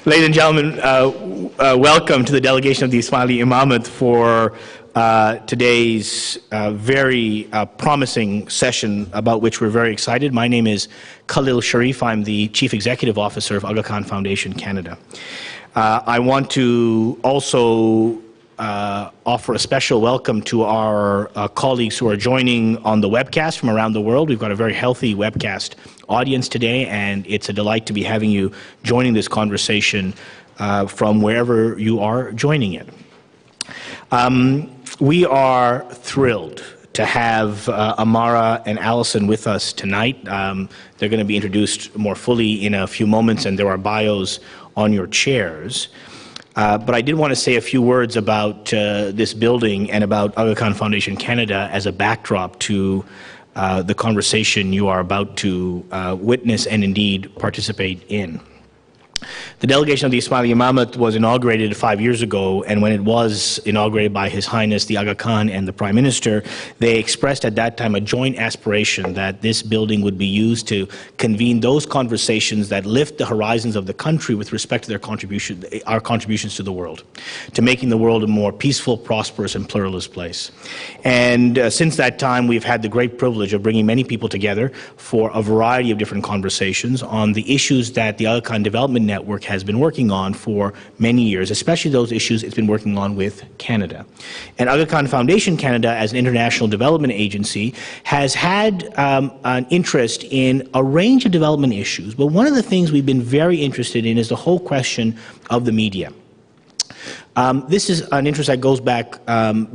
Ladies and gentlemen, welcome to the delegation of the Ismaili Imamate for today's very promising session about which we're very excited. My name is Khalil Sharif. I'm the Chief Executive Officer of Aga Khan Foundation Canada. I want to also offer a special welcome to our colleagues who are joining on the webcast from around the world. We've got a very healthy webcast audience today, and it's a delight to be having you joining this conversation from wherever you are joining it. We are thrilled to have Amara and Allison with us tonight. They're going to be introduced more fully in a few moments, and there are bios on your chairs. But I did want to say a few words about this building and about Aga Khan Foundation Canada as a backdrop to the conversation you are about to witness and indeed participate in. The delegation of the Ismaili Imamate was inaugurated 5 years ago, and when it was inaugurated by His Highness the Aga Khan and the Prime Minister, they expressed at that time a joint aspiration that this building would be used to convene those conversations that lift the horizons of the country with respect to their our contributions to the world, to making the world a more peaceful, prosperous, and pluralist place. And since that time, we've had the great privilege of bringing many people together for a variety of different conversations on the issues that the Aga Khan Development Network has been working on for many years, especially those issues it's been working on with Canada. And Aga Khan Foundation Canada, as an international development agency, has had an interest in a range of development issues. But one of the things we've been very interested in is the whole question of the media. This is an interest that goes back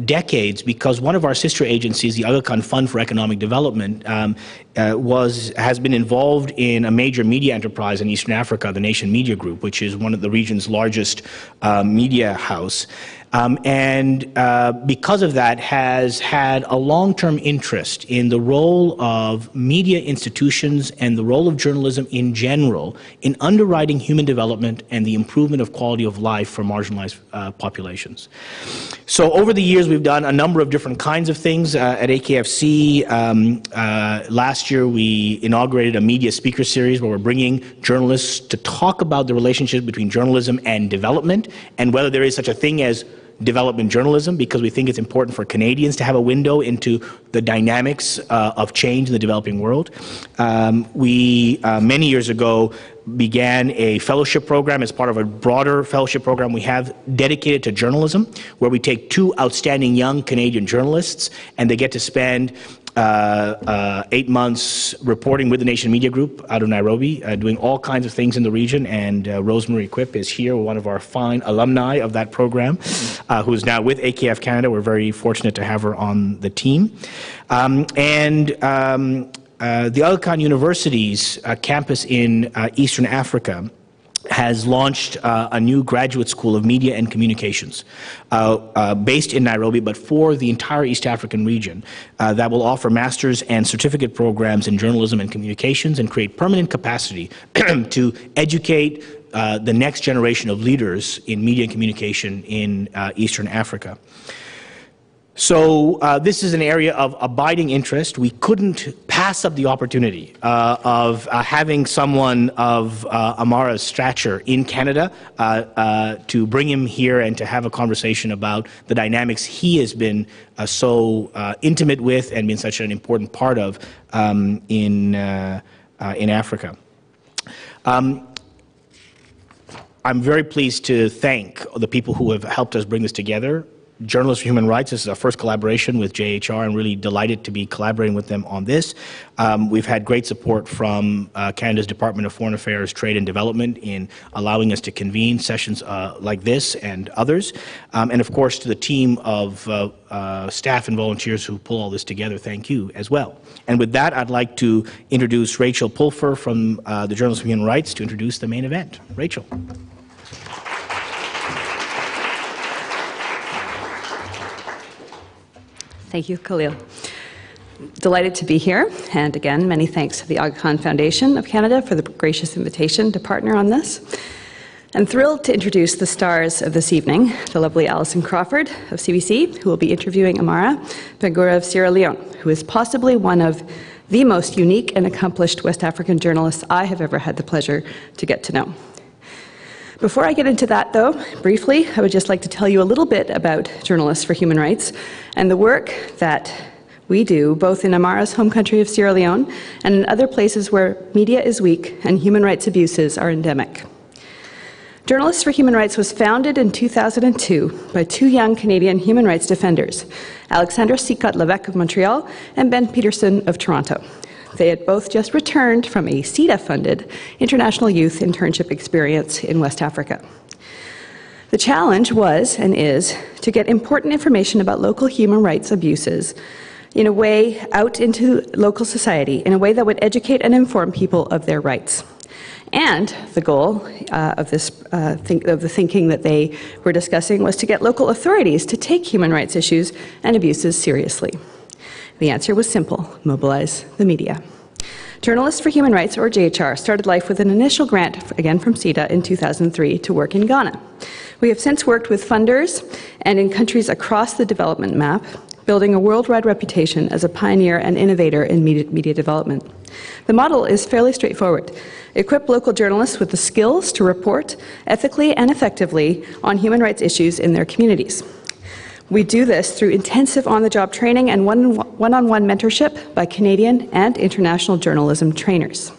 decades, because one of our sister agencies, the Aga Khan Fund for Economic Development, has been involved in a major media enterprise in Eastern Africa, the Nation Media Group, which is one of the region's largest media house. Because of that, has had a long-term interest in the role of media institutions and the role of journalism in general in underwriting human development and the improvement of quality of life for marginalized populations. So over the years, we've done a number of different kinds of things at AKFC. Last year, we inaugurated a media speaker series where we're bringing journalists to talk about the relationship between journalism and development, and whether there is such a thing as development journalism, because we think it's important for Canadians to have a window into the dynamics of change in the developing world. We, many years ago, began a fellowship program as part of a broader fellowship program we have dedicated to journalism, where we take 2 outstanding young Canadian journalists, and they get to spend 8 months reporting with the Nation Media Group out of Nairobi, doing all kinds of things in the region. And Rosemary Quip is here, one of our fine alumni of that program, who is now with AKF Canada. We're very fortunate to have her on the team. The Aga Khan University's campus in Eastern Africa has launched a new graduate school of media and communications based in Nairobi, but for the entire East African region, that will offer master's and certificate programs in journalism and communications and create permanent capacity to educate the next generation of leaders in media and communication in Eastern Africa. So this is an area of abiding interest. We couldn't pass up the opportunity of having someone of Amara's stature in Canada to bring him here and to have a conversation about the dynamics he has been so intimate with and been such an important part of in Africa. I'm very pleased to thank the people who have helped us bring this together. Journalists for Human Rights, this is our first collaboration with JHR. I'm really delighted to be collaborating with them on this. We've had great support from Canada's Department of Foreign Affairs, Trade and Development in allowing us to convene sessions like this and others. And of course, to the team of staff and volunteers who pull all this together, thank you as well. And with that, I'd like to introduce Rachel Pulfer from the Journalists for Human Rights to introduce the main event. Rachel. Thank you, Khalil. Delighted to be here, and again, many thanks to the Aga Khan Foundation of Canada for the gracious invitation to partner on this. And thrilled to introduce the stars of this evening, the lovely Alison Crawford of CBC, who will be interviewing Amara Bangura of Sierra Leone, who is possibly one of the most unique and accomplished West African journalists I have ever had the pleasure to get to know. Before I get into that, though, briefly, I would just like to tell you a little bit about Journalists for Human Rights and the work that we do, both in Amara's home country of Sierra Leone and in other places where media is weak and human rights abuses are endemic. Journalists for Human Rights was founded in 2002 by two young Canadian human rights defenders, Alexandra Sicotte-Levesque of Montreal and Ben Peterson of Toronto. They had both just returned from a CEDA-funded international youth internship experience in West Africa. The challenge was and is to get important information about local human rights abuses in a way out into local society, in a way that would educate and inform people of their rights. And the goal of the thinking that they were discussing was to get local authorities to take human rights issues and abuses seriously. The answer was simple: mobilize the media. Journalists for Human Rights, or JHR, started life with an initial grant, again from CEDA, in 2003 to work in Ghana. We have since worked with funders and in countries across the development map, building a worldwide reputation as a pioneer and innovator in media development. The model is fairly straightforward. Equip local journalists with the skills to report ethically and effectively on human rights issues in their communities. We do this through intensive on-the-job training and one-on-one mentorship by Canadian and international journalism trainers.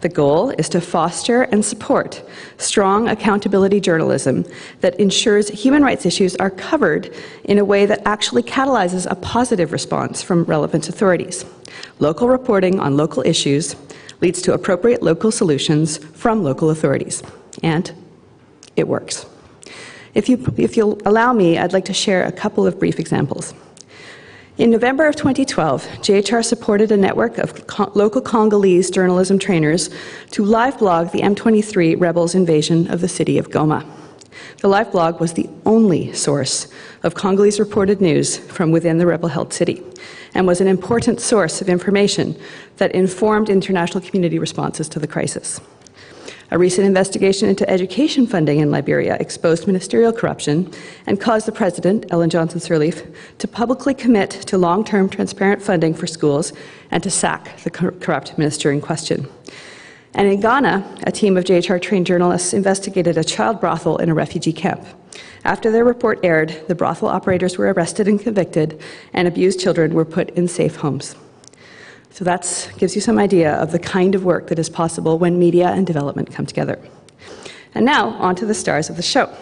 The goal is to foster and support strong accountability journalism that ensures human rights issues are covered in a way that actually catalyzes a positive response from relevant authorities. Local reporting on local issues leads to appropriate local solutions from local authorities. And it works. If you'll allow me, I'd like to share a couple of brief examples. In November of 2012, JHR supported a network of local Congolese journalism trainers to live blog the M23 rebels' invasion of the city of Goma. The live blog was the only source of Congolese reported news from within the rebel-held city and was an important source of information that informed international community responses to the crisis. A recent investigation into education funding in Liberia exposed ministerial corruption and caused the president, Ellen Johnson Sirleaf, to publicly commit to long-term transparent funding for schools and to sack the corrupt minister in question. And in Ghana, a team of JHR-trained journalists investigated a child brothel in a refugee camp. After their report aired, the brothel operators were arrested and convicted, and abused children were put in safe homes. So that gives you some idea of the kind of work that is possible when media and development come together. And now, on to the stars of the show.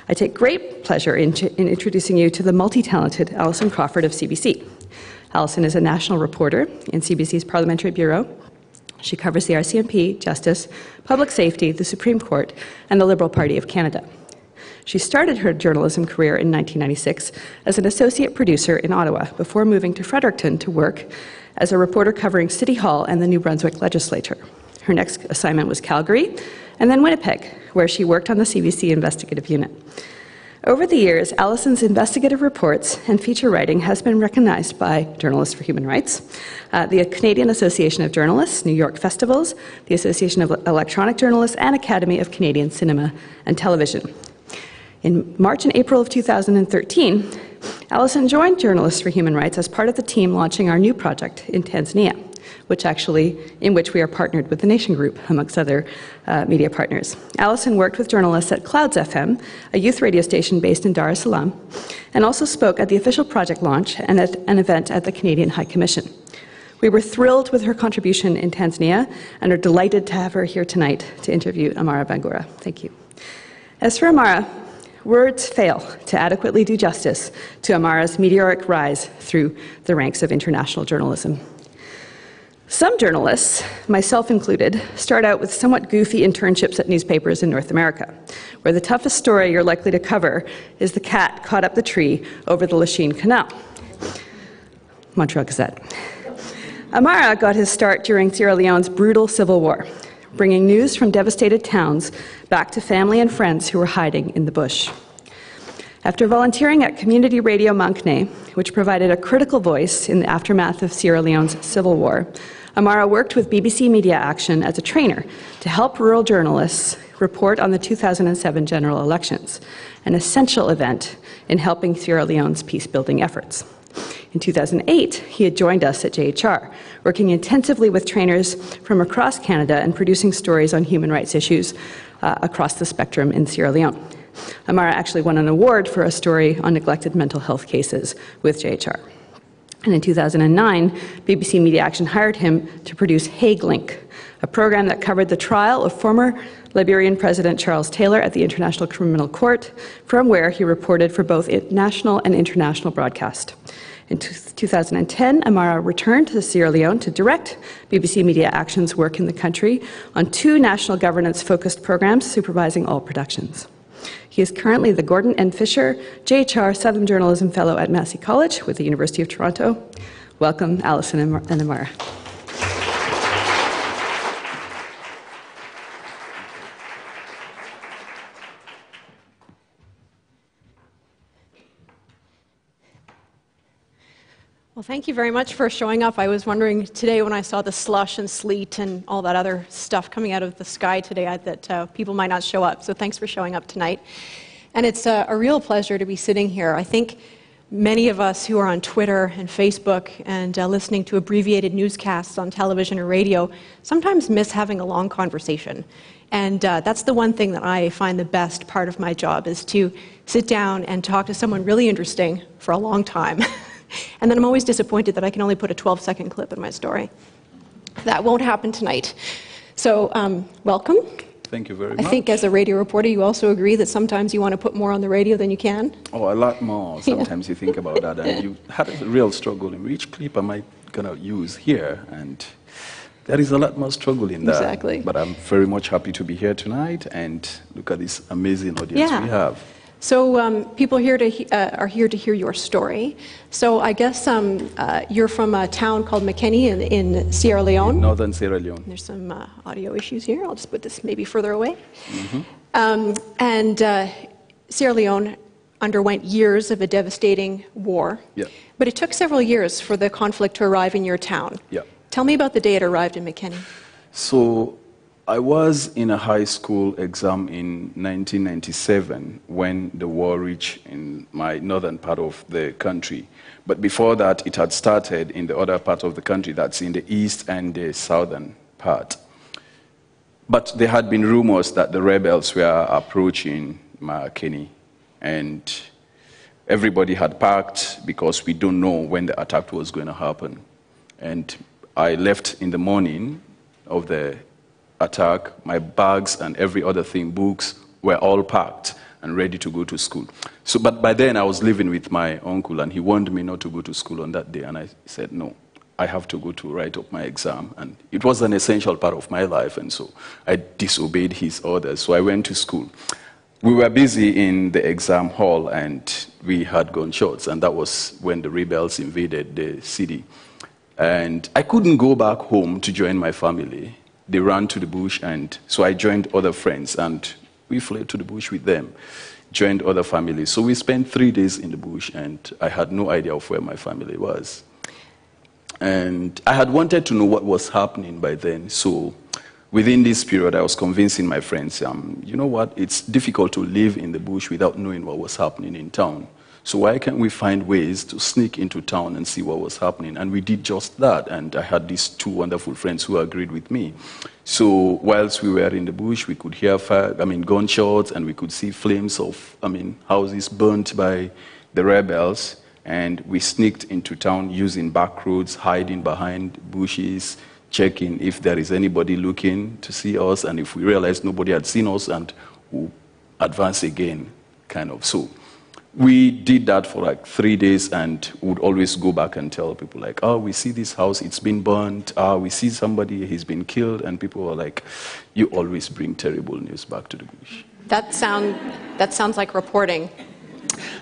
I take great pleasure in introducing you to the multi-talented Alison Crawford of CBC. Alison is a national reporter in CBC's Parliamentary Bureau. She covers the RCMP, Justice, Public Safety, the Supreme Court, and the Liberal Party of Canada. She started her journalism career in 1996 as an associate producer in Ottawa before moving to Fredericton to work as a reporter covering City Hall and the New Brunswick Legislature. Her next assignment was Calgary, and then Winnipeg, where she worked on the CBC investigative unit. Over the years, Alison's investigative reports and feature writing has been recognized by Journalists for Human Rights, the Canadian Association of Journalists, New York Festivals, the Association of Electronic Journalists, and Academy of Canadian Cinema and Television. In March and April of 2013, Alison joined Journalists for Human Rights as part of the team launching our new project in Tanzania, in which we are partnered with the Nation Group, amongst other media partners. Alison worked with journalists at Clouds FM, a youth radio station based in Dar es Salaam, and also spoke at the official project launch and at an event at the Canadian High Commission. We were thrilled with her contribution in Tanzania and are delighted to have her here tonight to interview Amara Bangura. Thank you. As for Amara, words fail to adequately do justice to Amara's meteoric rise through the ranks of international journalism. Some journalists, myself included, start out with somewhat goofy internships at newspapers in North America, where the toughest story you're likely to cover is the cat caught up the tree over the Lachine Canal. Montreal Gazette. Amara got his start during Sierra Leone's brutal civil war, bringing news from devastated towns back to family and friends who were hiding in the bush. After volunteering at Community Radio Mankne, which provided a critical voice in the aftermath of Sierra Leone's civil war, Amara worked with BBC Media Action as a trainer to help rural journalists report on the 2007 general elections, an essential event in helping Sierra Leone's peace-building efforts. In 2008, he had joined us at JHR, working intensively with trainers from across Canada and producing stories on human rights issues across the spectrum in Sierra Leone. Amara actually won an award for a story on neglected mental health cases with JHR. And in 2009, BBC Media Action hired him to produce Hague Link, a program that covered the trial of former Liberian President Charles Taylor at the International Criminal Court, from where he reported for both national and international broadcast. In 2010, Amara returned to Sierra Leone to direct BBC Media Action's work in the country on 2 national governance-focused programs supervising all productions. He is currently the Gordon N. Fisher JHR Southern Journalism Fellow at Massey College with the University of Toronto. Welcome, Alison and Amara. Well, thank you very much for showing up. I was wondering today when I saw the slush and sleet and all that other stuff coming out of the sky today that people might not show up. So thanks for showing up tonight. And it's a real pleasure to be sitting here. I think many of us who are on Twitter and Facebook and listening to abbreviated newscasts on television or radio sometimes miss having a long conversation. And that's the one thing that I find the best part of my job, is to sit down and talk to someone really interesting for a long time. And then I'm always disappointed that I can only put a 12-second clip in my story. That won't happen tonight. So, welcome. Thank you very much. I think as a radio reporter, you also agree that sometimes you want to put more on the radio than you can? Oh, a lot more. Sometimes you think about that, and you had a real struggle in which clip am I going to use here? And there is a lot more struggle in that. Exactly. But I'm very much happy to be here tonight, and look at this amazing audience we have. So people here are here to hear your story. So I guess you're from a town called McKinney in Sierra Leone. In northern Sierra Leone. There's some audio issues here. I'll just put this maybe further away. Sierra Leone underwent years of a devastating war. But it took several years for the conflict to arrive in your town. Tell me about the day it arrived in McKinney. So I was in a high school exam in 1997 when the war reached in my northern part of the country. But before that, it had started in the other part of the country, that's in the east and the southern part. But there had been rumors that the rebels were approaching McKinney, and everybody had packed because we don't know when the attack was going to happen. And I left in the morning of the attack. My bags and every other thing, books, were all packed and ready to go to school. So, but by then I was living with my uncle, and he warned me not to go to school on that day, and I said, no, I have to go to write up my exam. And it was an essential part of my life, and so I disobeyed his orders. So I went to school. We were busy in the exam hall, and we had gunshots, and that was when the rebels invaded the city. And I couldn't go back home to join my family. They ran to the bush, and so I joined other friends, and we fled to the bush with them, joined other families. So we spent 3 days in the bush, and I had no idea of where my family was. And I had wanted to know what was happening by then, so within this period, I was convincing my friends, you know what, it's difficult to live in the bush without knowing what was happening in town. So why can't we find ways to sneak into town and see what was happening? And we did just that, and I had these 2 wonderful friends who agreed with me. So whilst we were in the bush, we could hear gunshots, and we could see flames of, houses burnt by the rebels. And we sneaked into town using back roads, hiding behind bushes, checking if there is anybody looking to see us, and if we realized nobody had seen us, and we'll advance again, kind of. So we did that for like 3 days, and would always go back and tell people like, oh, we see this house, it's been burnt. We see somebody, he's been killed. And people were like, you always bring terrible news back to the bush. That sounds like reporting.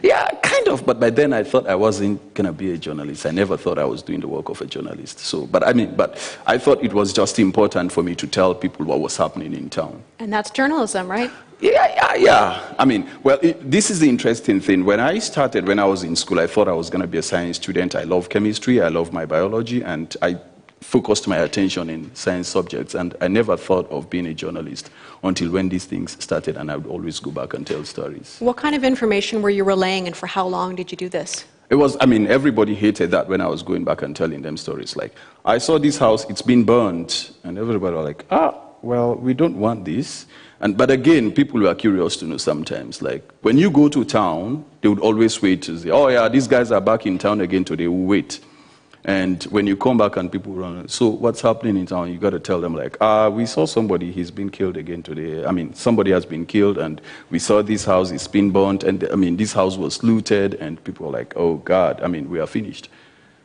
Yeah, kind of. But by then I thought I wasn't going to be a journalist. I never thought I was doing the work of a journalist. So, but I thought it was just important for me to tell people what was happening in town. And that's journalism, right? Yeah. This is the interesting thing. When I started, when I was in school, I thought I was going to be a science student. I love chemistry, I love my biology, and I focused my attention in science subjects. And I never thought of being a journalist until when these things started, and I would always go back and tell stories. What kind of information were you relaying, and for how long did you do this? It was, everybody hated that when I was going back and telling them stories. Like, I saw this house, it's been burned, and everybody was like, well, we don't want this. But again, people were curious to know sometimes. Like, when you go to town, they would always wait to say, oh yeah, these guys are back in town again today, we'll wait. And when you come back and people run, so what's happening in town? You got to tell them, like, we saw somebody, he's been killed again today. I mean, somebody has been killed, and we saw this house is been burnt, and I mean, this house was looted, and people are like, oh God, I mean, we are finished.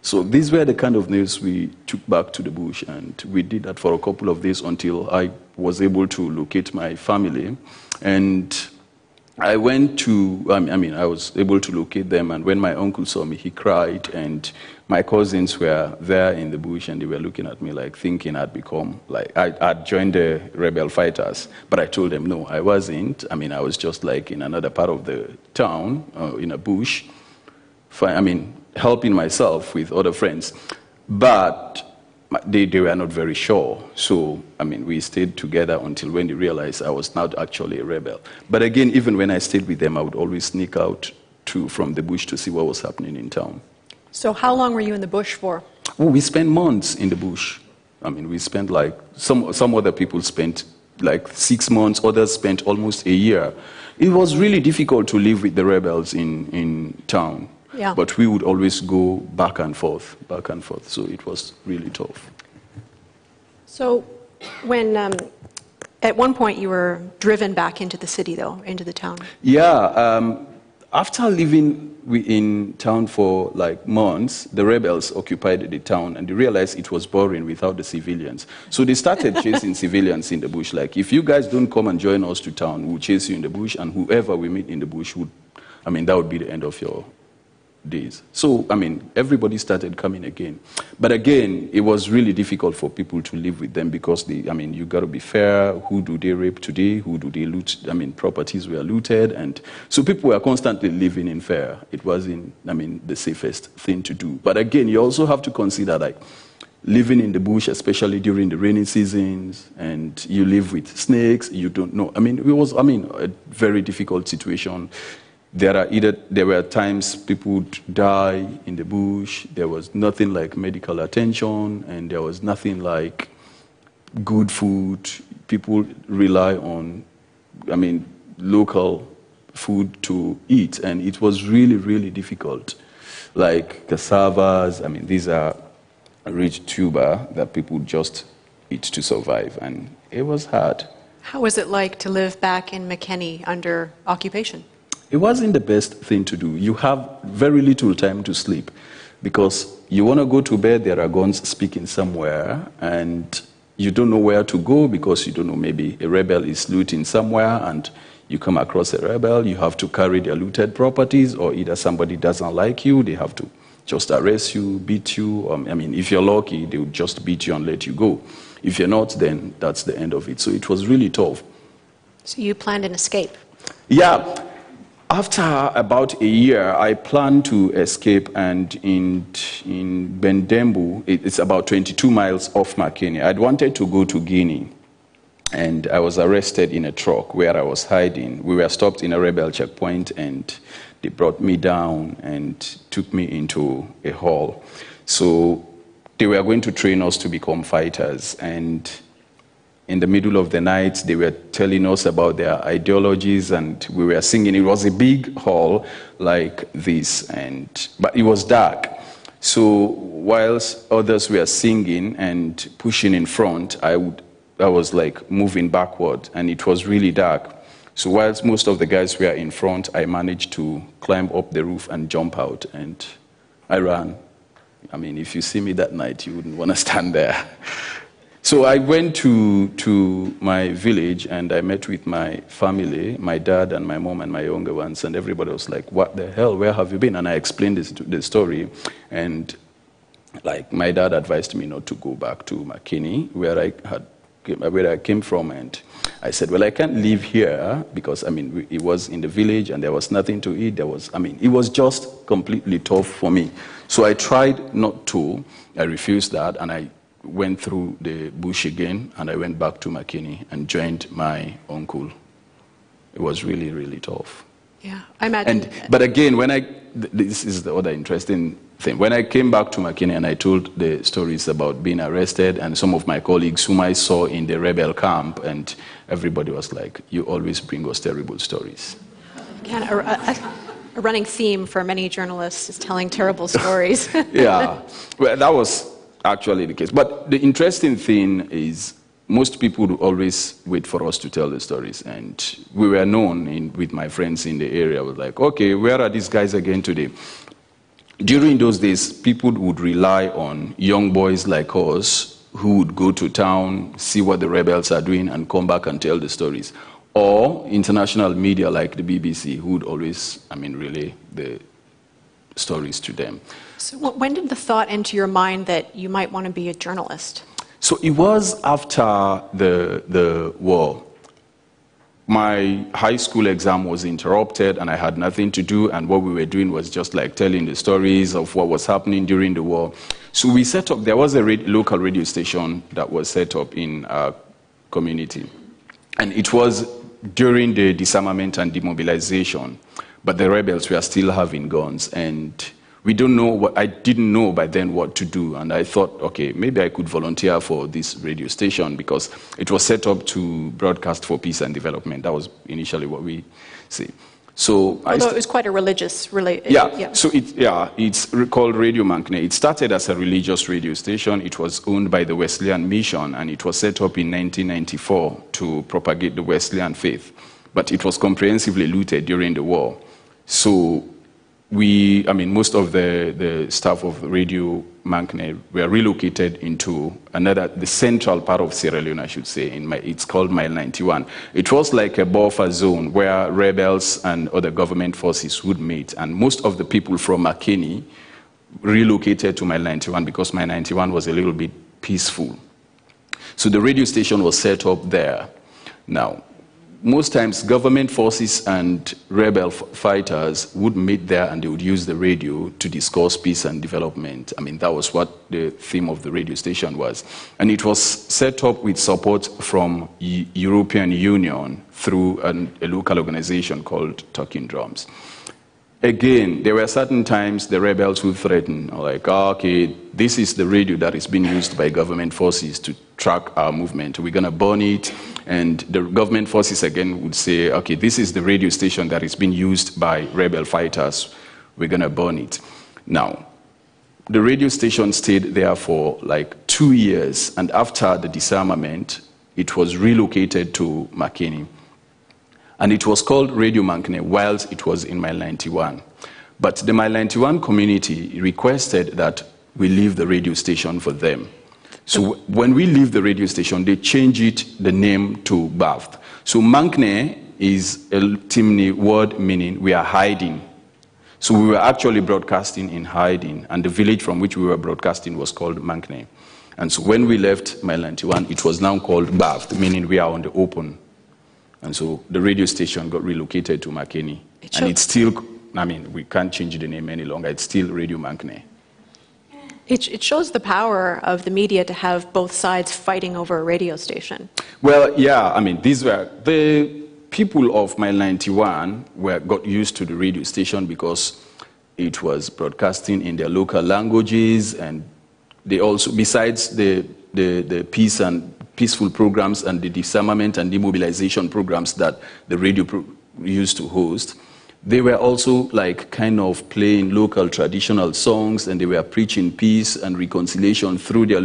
So these were the kind of news we took back to the bush, and we did that for a couple of days until I was able to locate my family. And I went to, I was able to locate them, and when my uncle saw me, he cried, and my cousins were there in the bush, and they were looking at me like thinking I'd become, like, I'd joined the rebel fighters. But I told them, no, I wasn't. I mean, I was just like in another part of the town, in a bush, helping myself with other friends. But they were not very sure. So, I mean, we stayed together until when they realized I was not actually a rebel. But again, even when I stayed with them, I would always sneak out from the bush to see what was happening in town. So how long were you in the bush for? Well, we spent months in the bush. I mean, we spent like, some other people spent like 6 months, others spent almost a year. It was really difficult to live with the rebels in town. Yeah. But we would always go back and forth. So it was really tough. So when, at one point you were driven back into the city though, into the town. Yeah, after living in town for like months, the rebels occupied the town, and they realized it was boring without the civilians. So they started chasing civilians in the bush. Like, if you guys don't come and join us to town, we'll chase you in the bush, and whoever we meet in the bush that would be the end of your days. So, I mean, everybody started coming again. But again, it was really difficult for people to live with them because you got to be fair. Who do they rape today? Who do they loot? I mean, properties were looted. And so people were constantly living in fear. It wasn't, the safest thing to do. But again, you also have to consider, like, living in the bush, especially during the rainy seasons, and you live with snakes, you don't know. It was, a very difficult situation. There were times people would die in the bush. There was nothing like medical attention, and there was nothing like good food. People rely on, local food to eat, and it was really, really difficult. Like cassavas, these are rich tuber that people just eat to survive, and it was hard. How was it like to live back in McKinney under occupation? It wasn't the best thing to do. You have very little time to sleep because you want to go to bed, there are guns speaking somewhere, and you don't know where to go because you don't know, maybe a rebel is looting somewhere and you come across a rebel, you have to carry their looted properties, or either somebody doesn't like you, they have to just arrest you, beat you. If you're lucky, they would just beat you and let you go. If you're not, then that's the end of it. So it was really tough. So you planned an escape? Yeah. After about a year, I planned to escape, and in Bendembu, it's about 22 miles off McKinney. I'd wanted to go to Guinea, and I was arrested in a truck where I was hiding. We were stopped in a rebel checkpoint, and they brought me down and took me into a hall. So they were going to train us to become fighters, and in the middle of the night, they were telling us about their ideologies, and we were singing. It was a big hall like this, but it was dark. So whilst others were singing and pushing in front, I was like moving backward, and it was really dark. So whilst most of the guys were in front, I managed to climb up the roof and jump out, and I ran. If you see me that night, you wouldn't want to stand there. So I went to my village, and I met with my family, my dad and my mom and my younger ones, and everybody was like, what the hell, where have you been? And I explained the story, and like my dad advised me not to go back to McKinney, where I came from, and I said, well, I can't live here because, it was in the village and there was nothing to eat. It was just completely tough for me. So I tried not to. I refused that, and I went through the bush again, and I went back to McKinney and joined my uncle. It was really, really tough. Yeah, I imagine. But again, this is the other interesting thing. When I came back to McKinney and I told the stories about being arrested and some of my colleagues whom I saw in the rebel camp, and everybody was like, you always bring us terrible stories. Again, a running theme for many journalists is telling terrible stories. Yeah, well, that was actually the case. But the interesting thing is most people would always wait for us to tell the stories. And we were known with my friends in the area. Was like, okay, where are these guys again today? During those days, people would rely on young boys like us who would go to town, see what the rebels are doing, and come back and tell the stories. Or international media like the BBC, who would always, relay the stories to them. So when did the thought enter your mind that you might want to be a journalist? So it was after the war. My high school exam was interrupted and I had nothing to do, and what we were doing was just like telling the stories of what was happening during the war. So we set up, there was a local radio station that was set up in our community. And it was during the disarmament and demobilization, but the rebels were still having guns, and we don't know I didn't know by then what to do, and I thought, okay, maybe I could volunteer for this radio station because it was set up to broadcast for peace and development. That was initially what we see. So although it was quite a religious yeah. So it's called Radio Mankne. It started as a religious radio station. It was owned by the Wesleyan Mission, and it was set up in 1994 to propagate the Wesleyan faith. But it was comprehensively looted during the war. So most of the staff of Radio Mankne were relocated into the central part of Sierra Leone, I should say. It's called Mile 91. It was like a buffer zone where rebels and other government forces would meet. And most of the people from McKinney relocated to Mile 91 because Mile 91 was a little bit peaceful. So the radio station was set up there. Now, most times government forces and rebel fighters would meet there and they would use the radio to discuss peace and development. That was what the theme of the radio station was. And it was set up with support from European Union through a local organization called Talking Drums. Again, there were certain times the rebels would threaten, like, okay, this is the radio that is being used by government forces to track our movement. We're going to burn it. And the government forces again would say, okay, this is the radio station that is being used by rebel fighters. We're going to burn it. Now, the radio station stayed there for like 2 years. And after the disarmament, it was relocated to McKinney. And it was called Radio Mankne whilst it was in Mile 91. But the Mile 91 community requested that we leave the radio station for them. So when we leave the radio station, they change the name to Bath. So Mankne is a Timni word meaning we are hiding. So we were actually broadcasting in hiding, and the village from which we were broadcasting was called Mankne. And so when we left Mile 91, it was now called Bath, meaning we are on the open. And so the radio station got relocated to McKinney. And it's still, we can't change the name any longer. It's still Radio Mankne. It shows the power of the media to have both sides fighting over a radio station. Well, yeah, these were the people of Mile 91 got used to the radio station because it was broadcasting in their local languages, and they also, besides the peace and peaceful programs and the disarmament and demobilization programs that the radio used to host, they were also like kind of playing local traditional songs, and they were preaching peace and reconciliation through their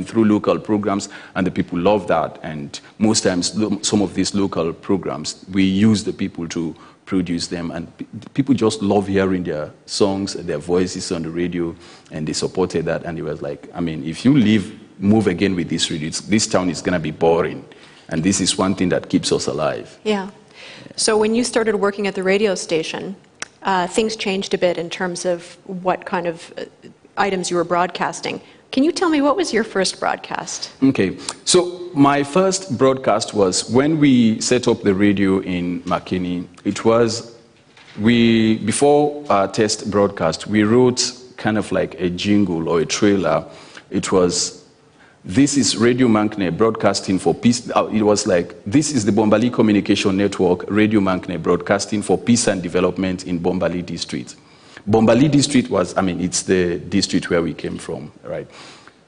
through local programs, and the people loved that. And most times, some of these local programs, we use the people to produce them, and people just love hearing their songs, their voices on the radio, and they supported that. And it was like, if you move again with this radio, this town is going to be boring, and this is one thing that keeps us alive. Yeah. So when you started working at the radio station, things changed a bit in terms of what kind of items you were broadcasting. Can you tell me, what was your first broadcast? Okay. So my first broadcast was when we set up the radio in McKinney. It was, before our test broadcast, we wrote kind of like a jingle or a trailer. It was This is Radio Mankne broadcasting for peace. It was like, this is the Bombali Communication Network, Radio Mankne broadcasting for peace and development in Bombali District. Bombali District was, I mean, it's the district where we came from, right?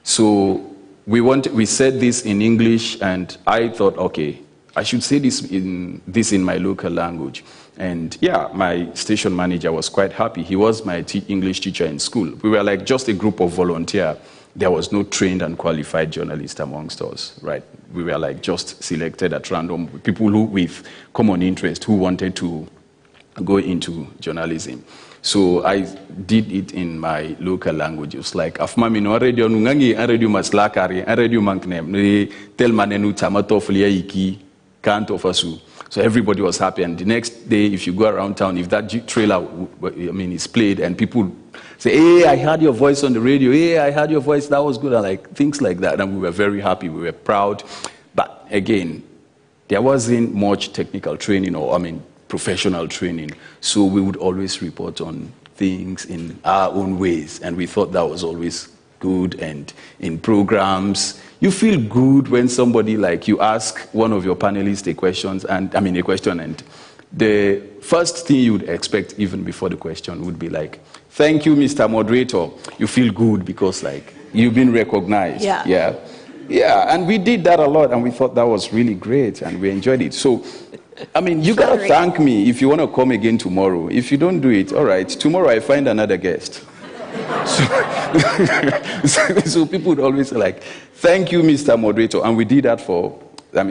So we said this in English, and I thought, okay, I should say this in my local language. And yeah, my station manager was quite happy. He was my English teacher in school. We were like just a group of volunteers. There was no trained and qualified journalist amongst us, right? We were like just selected at random, people who with common interest who wanted to go into journalism. So I did it in my local language. It was like, afmami no radio nungangi, radio maslakari, radio manknem, tel manenu tamatoflia iki, can't ofasu. So everybody was happy, and the next day, if you go around town, if that trailer, is played, and people say, hey, I heard your voice on the radio, hey, I heard your voice, that was good, and like things like that, and we were very happy, we were proud. But again, there wasn't much technical training or, professional training, so we would always report on things in our own ways, and we thought that was always good. And in programs, you feel good when somebody, like, you ask one of your panelists a question, and the first thing you would expect even before the question would be like, thank you, Mr. Moderator. You feel good because, like, you've been recognized. Yeah, and we did that a lot, and we thought that was really great, and we enjoyed it. So, you gotta thank me if you want to come again tomorrow. If you don't do it, all right, tomorrow I find another guest. So people would always say, like, thank you, Mr. Moderator. And we did that for,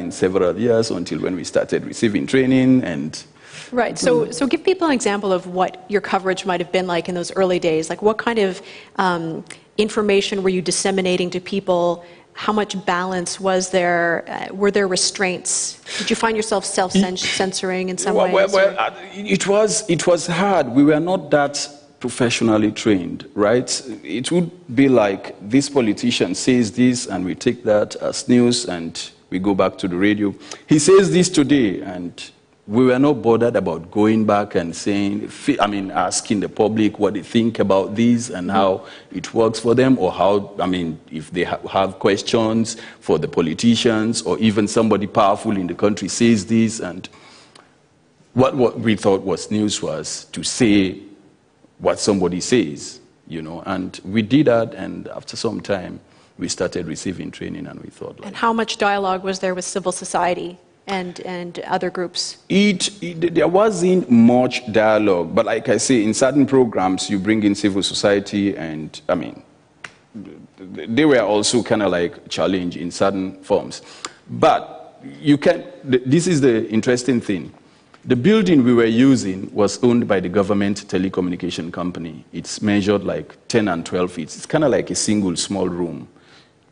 several years until when we started receiving training. And right. So give people an example of what your coverage might have been like in those early days. Like, what kind of information were you disseminating to people? How much balance was there? Were there restraints? Did you find yourself self-censoring in some ways? Well, it was hard. We were not that professionally trained, right? It would be like, this politician says this, and we take that as news, and we go back to the radio. He says this today, and we were not bothered about going back and saying, asking the public what they think about this and how it works for them, or how, if they have questions for the politicians, or even somebody powerful in the country says this. And what we thought was news was to say what somebody says, and we did that, and after some time, we started receiving training, and we thought, like... And how much dialogue was there with civil society and other groups? There wasn't much dialogue, but like I say, in certain programs, you bring in civil society, and, they were also kind of like challenged in certain forms. But this is the interesting thing. The building we were using was owned by the government telecommunication company. It's measured like 10 and 12 feet. It's kind of like a single small room.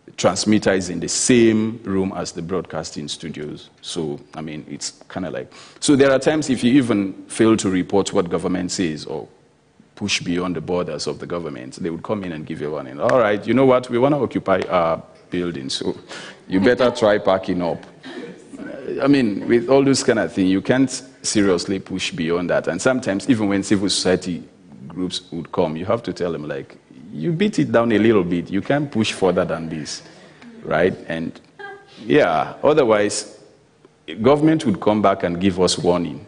The transmitter is in the same room as the broadcasting studios. So, it's kind of like... So there are times if you even fail to report what government says or push beyond the borders of the government, they would come in and give you a warning. All right, you know what? We want to occupy our building, so you better try packing up. With all those kind of things, you can't seriously push beyond that. And sometimes, even when civil society groups would come, you have to tell them, like, you beat it down a little bit. You can't push further than this, right? And, yeah, otherwise, government would come back and give us warning,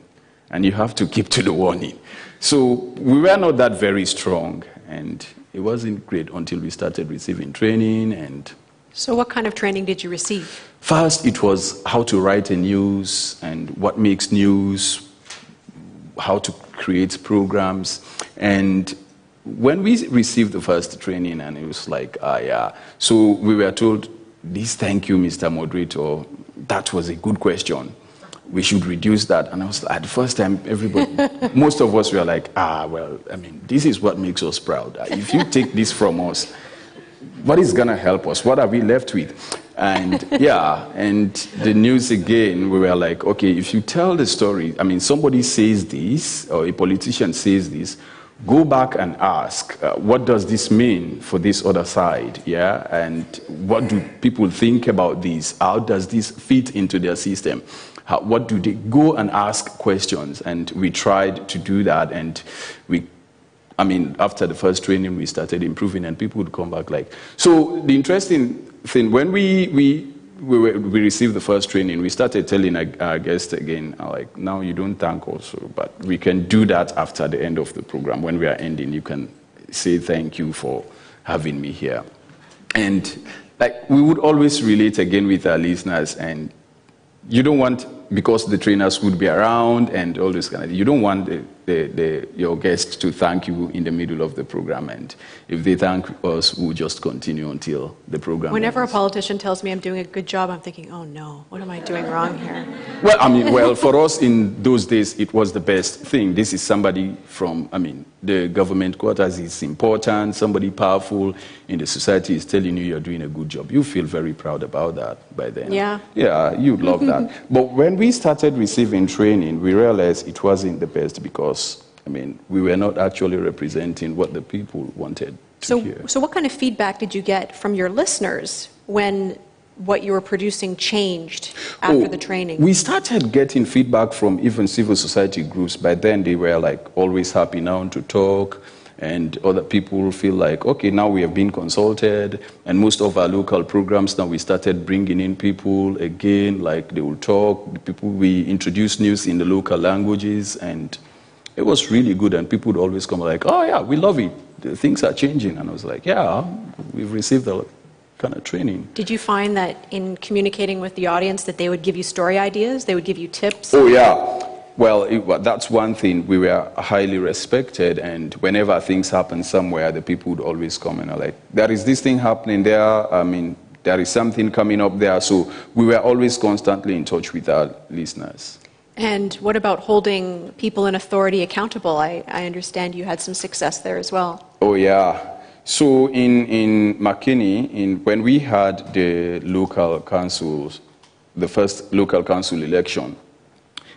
and you have to keep to the warning. So we were not that very strong, and it wasn't great until we started receiving training. And so what kind of training did you receive? First, it was how to write a news and what makes news, how to create programs. And when we received the first training, and it was like, so we were told, this, thank you, Mr. Moderator, that was a good question. We should reduce that. And I was, at the first time, most of us were like, this is what makes us proud. If you take this from us, what is going to help us? What are we left with? And and the news again, we were like, okay, if you tell the story, somebody says this, or a politician says this, go back and ask, what does this mean for this other side? And what do people think about this? How does this fit into their system? What do they go and ask questions? And we tried to do that, and we I mean, after the first training, we started improving, and people would come back like. So the interesting thing, when we received the first training, we started telling our guests again, like, now you don't thank us, but we can do that after the end of the program. When we are ending, you can say thank you for having me here. And like, we would always relate again with our listeners, and you don't want, because the trainers would be around and all this kind of, you don't want your guests to thank you in the middle of the program, and if they thank us, we'll just continue until the program Whenever ends. a politician tells me I'm doing a good job, I'm thinking, oh no, what am I doing wrong here? Well, I mean, well, for us in those days, it was the best thing. This is somebody from, I mean, the government quarters is important, somebody powerful in the society is telling you you're doing a good job. You feel very proud about that by then. Yeah. Yeah, you'd love that. But when we started receiving training, we realized it wasn't the best because, I mean, we were not actually representing what the people wanted to hear. So what kind of feedback did you get from your listeners when what you were producing changed after the training? We started getting feedback from even civil society groups. By then, they were like always happy now to talk, and other people feel like, okay, now we have been consulted, and most of our local programs now we started bringing in people again, like they will talk. The people, we introduced news in the local languages, and it was really good. And people would always come like, oh yeah, we love it. The things are changing, and I was like, yeah, we've received a kind of training. Did you find that in communicating with the audience that they would give you story ideas, they would give you tips? Oh yeah. Well, that's one thing. We were highly respected, and whenever things happen somewhere, the people would always come and are like, there is this thing happening there, I mean, there is something coming up there. So we were always constantly in touch with our listeners. And what about holding people in authority accountable? I understand you had some success there as well. Oh yeah. So in McKinney, when we had the local councils, the first local council election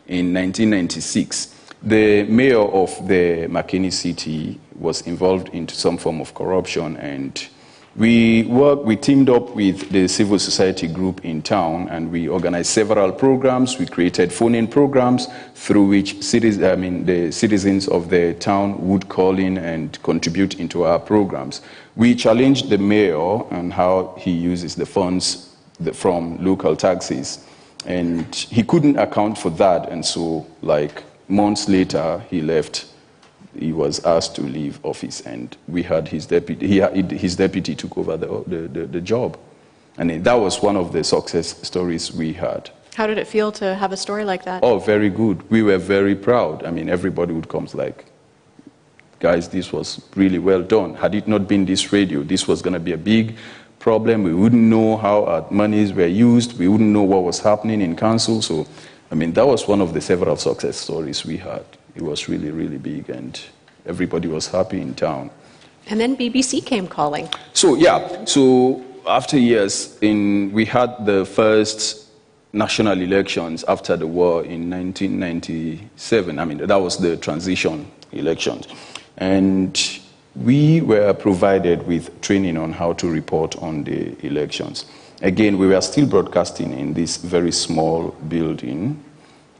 in 1996, the mayor of the McKinney city was involved into some form of corruption, and we teamed up with the civil society group in town, and we organized several programs. We created phone-in programs through which the citizens of the town would call in and contribute into our programs. We challenged the mayor on how he uses the funds from local taxes, and he couldn't account for that, and so like months later he left. He was asked to leave office, and we had his deputy. His deputy took over the job, and that was one of the success stories we had. How did it feel to have a story like that? Oh, very good. We were very proud. I mean, everybody would come like, guys, this was really well done. Had it not been this radio, this was going to be a big problem. We wouldn't know how our monies were used. We wouldn't know what was happening in council. So, I mean, that was one of the several success stories we had. It was really, really big, and everybody was happy in town. And then BBC came calling. So, yeah. So, after years, we had the first national elections after the war in 1997. I mean, that was the transition elections. And we were provided with training on how to report on the elections. Again, we were still broadcasting in this very small building,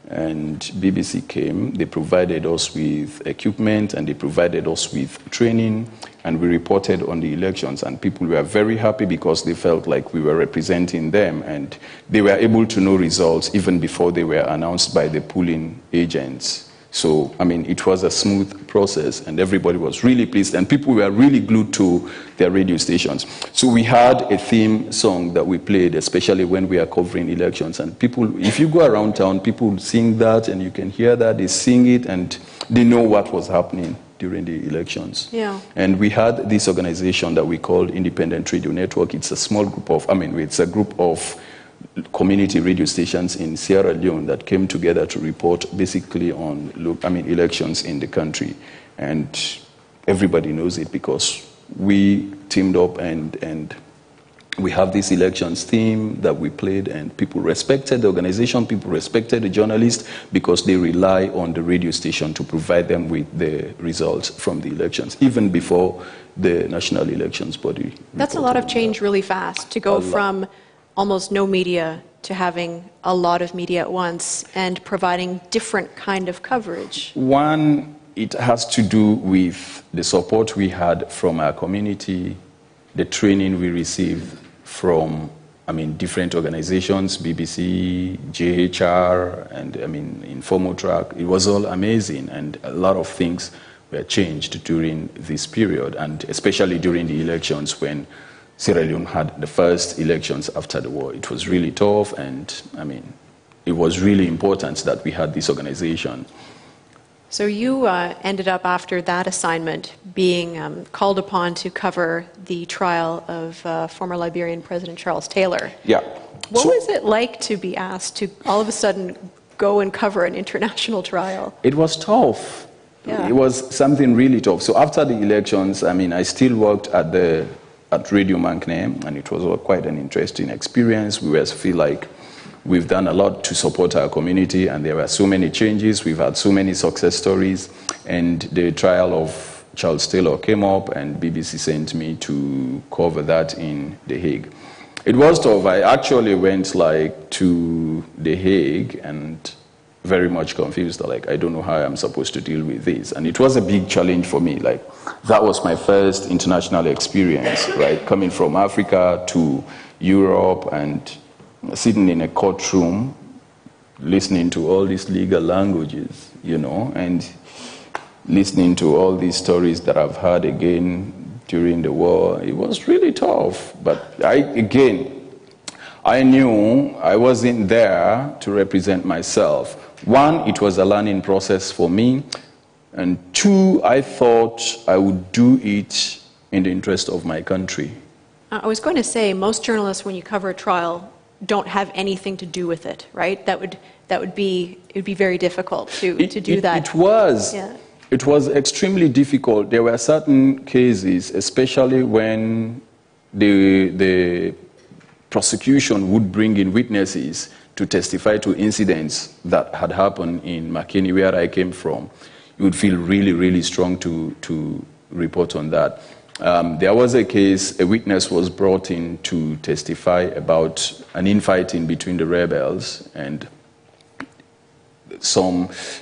and BBC came. They provided us with equipment, and they provided us with training, and we reported on the elections, and people were very happy because they felt like we were representing them, and they were able to know results even before they were announced by the polling agents. So, I mean, it was a smooth process, and everybody was really pleased, and people were really glued to their radio stations. So we had a theme song that we played, especially when we are covering elections, and people, if you go around town, people sing that, and you can hear that, they sing it, and they know what was happening during the elections. Yeah. And we had this organization that we called Independent Radio Network. It's a small group of, it's a group of community radio stations in Sierra Leone that came together to report basically on elections in the country. And everybody knows it because we teamed up and we have this elections theme that we played, and people respected the organization, people respected the journalists because they rely on the radio station to provide them with the results from the elections, even before the national elections body. That's a lot of change really fast, to go from almost no media to having a lot of media at once and providing different kind of coverage. One it has to do with the support we had from our community, the training we received from, different organizations, BBC, JHR, and Informal Track. It was all amazing, and a lot of things were changed during this period, and especially during the elections when Sierra Leone had the first elections after the war. It was really tough, and it was really important that we had this organization. So you ended up, after that assignment, being called upon to cover the trial of former Liberian President Charles Taylor. Yeah. What was it like to be asked to all of a sudden go and cover an international trial? It was tough. Yeah. It was something really tough. So after the elections, I still worked at Radio Mankne, and it was quite an interesting experience. We feel like we've done a lot to support our community, and there were so many changes. We've had so many success stories, and the trial of Charles Taylor came up, and BBC sent me to cover that in The Hague. It was tough. I actually went to The Hague and very much confused. I don't know how I'm supposed to deal with this. And it was a big challenge for me. That was my first international experience, right? Coming from Africa to Europe and sitting in a courtroom, listening to all these legal languages, and listening to all these stories that I've heard again during the war. It was really tough. But I knew I wasn't there to represent myself. One, it was a learning process for me. And two, I thought I would do it in the interest of my country. I was going to say, most journalists, when you cover a trial, don't have anything to do with it, right? It would be very difficult to do that. It was. Yeah. It was extremely difficult. There were certain cases, especially when the prosecution would bring in witnesses to testify to incidents that had happened in Makeni, where I came from. You would feel really, really strong to report on that. There was a case, a witness was brought in to testify about an infighting between the rebels and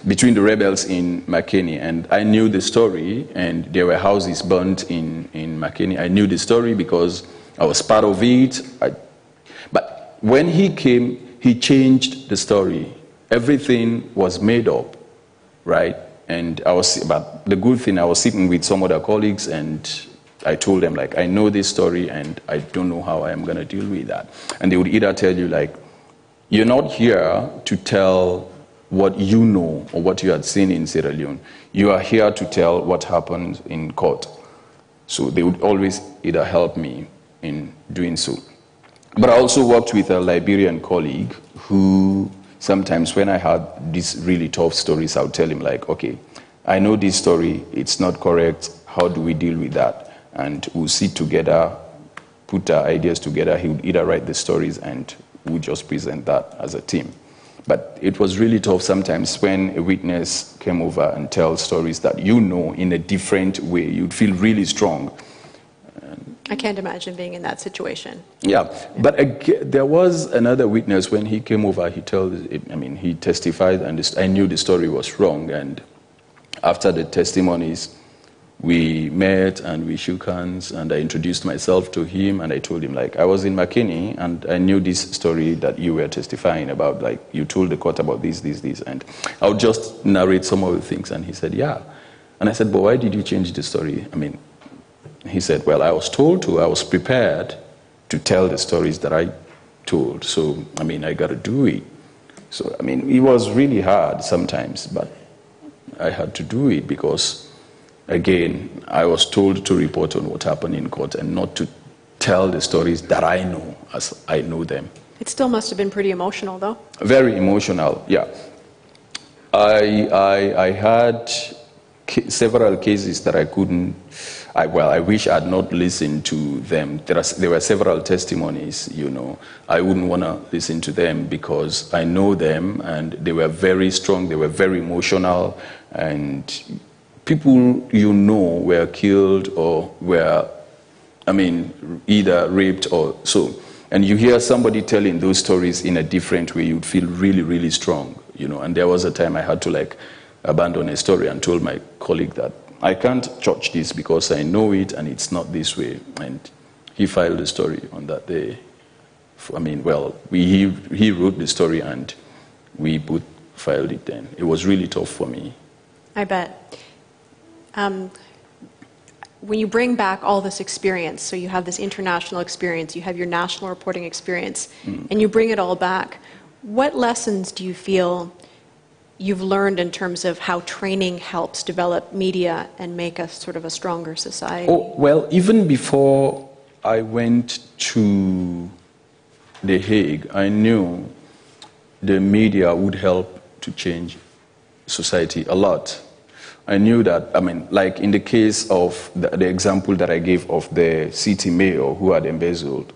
between the rebels in Makeni, and I knew the story, and there were houses burnt in Makeni. I knew the story because I was part of it. But when he came, he changed the story. Everything was made up, right? And but the good thing, I was sitting with some other colleagues, and I told them, I know this story, and I don't know how I'm going to deal with that. And they would either tell you, you're not here to tell what you know or what you had seen in Sierra Leone. You are here to tell what happened in court. So they would always either help me in doing so. But I also worked with a Liberian colleague who sometimes when I had these really tough stories, I would tell him okay, I know this story, it's not correct, how do we deal with that? And we'll sit together, put our ideas together. He would either write the stories and we'll just present that as a team. But it was really tough sometimes when a witness came over and tell stories that in a different way. You'd feel really strong. I can't imagine being in that situation. Yeah, but there was another witness when he came over. He testified, and I knew the story was wrong. And after the testimonies, we met and we shook hands, and I introduced myself to him, and I told him I was in Makeni and I knew this story that you were testifying about, you told the court about this, and I would just narrate some of the things, and he said, yeah. And I said, but why did you change the story? He said, well, I was told to, I was prepared to tell the stories that I told, so I got to do it. So it was really hard sometimes, but I had to do it because again, I was told to report on what happened in court and not to tell the stories that I know as I know them. It still must have been pretty emotional, though. Very emotional, yeah. I had several cases that I couldn't, I wish I had not listened to them. There were several testimonies, I wouldn't want to listen to them because I know them and they were very strong, they were very emotional, and people were killed or were, either raped or so. And you hear somebody telling those stories in a different way, you'd feel really, really strong, And there was a time I had to abandoned a story and told my colleague that I can't judge this because I know it and it's not this way. And he filed the story on that day. I mean, well, he wrote the story and we both filed it then. It was really tough for me. I bet. When you bring back all this experience, so you have this international experience, you have your national reporting experience, and you bring it all back, what lessons do you feel you've learned in terms of how training helps develop media and make us sort of a stronger society? Oh, well, even before I went to The Hague, I knew the media would help to change society a lot. I knew that, I mean, like in the case of the example that I gave of the city mayor who had embezzled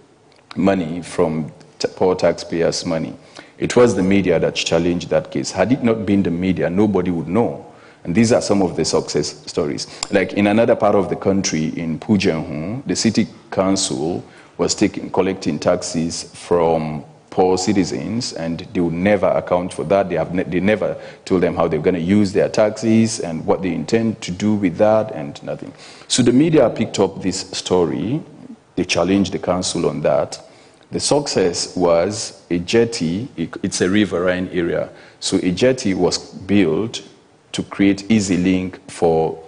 money from poor taxpayers' money, it was the media that challenged that case. Had it not been the media, nobody would know. And these are some of the success stories. Like in another part of the country, in Pujenhu, the city council was collecting taxes from poor citizens, and they would never account for that. They never told them how they're going to use their taxes and what they intend to do with that, and nothing. So the media picked up this story. They challenged the council on that. The success was a jetty. It's a riverine area. So a jetty was built to create easy link for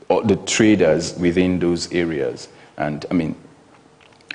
all the traders within those areas. And I mean,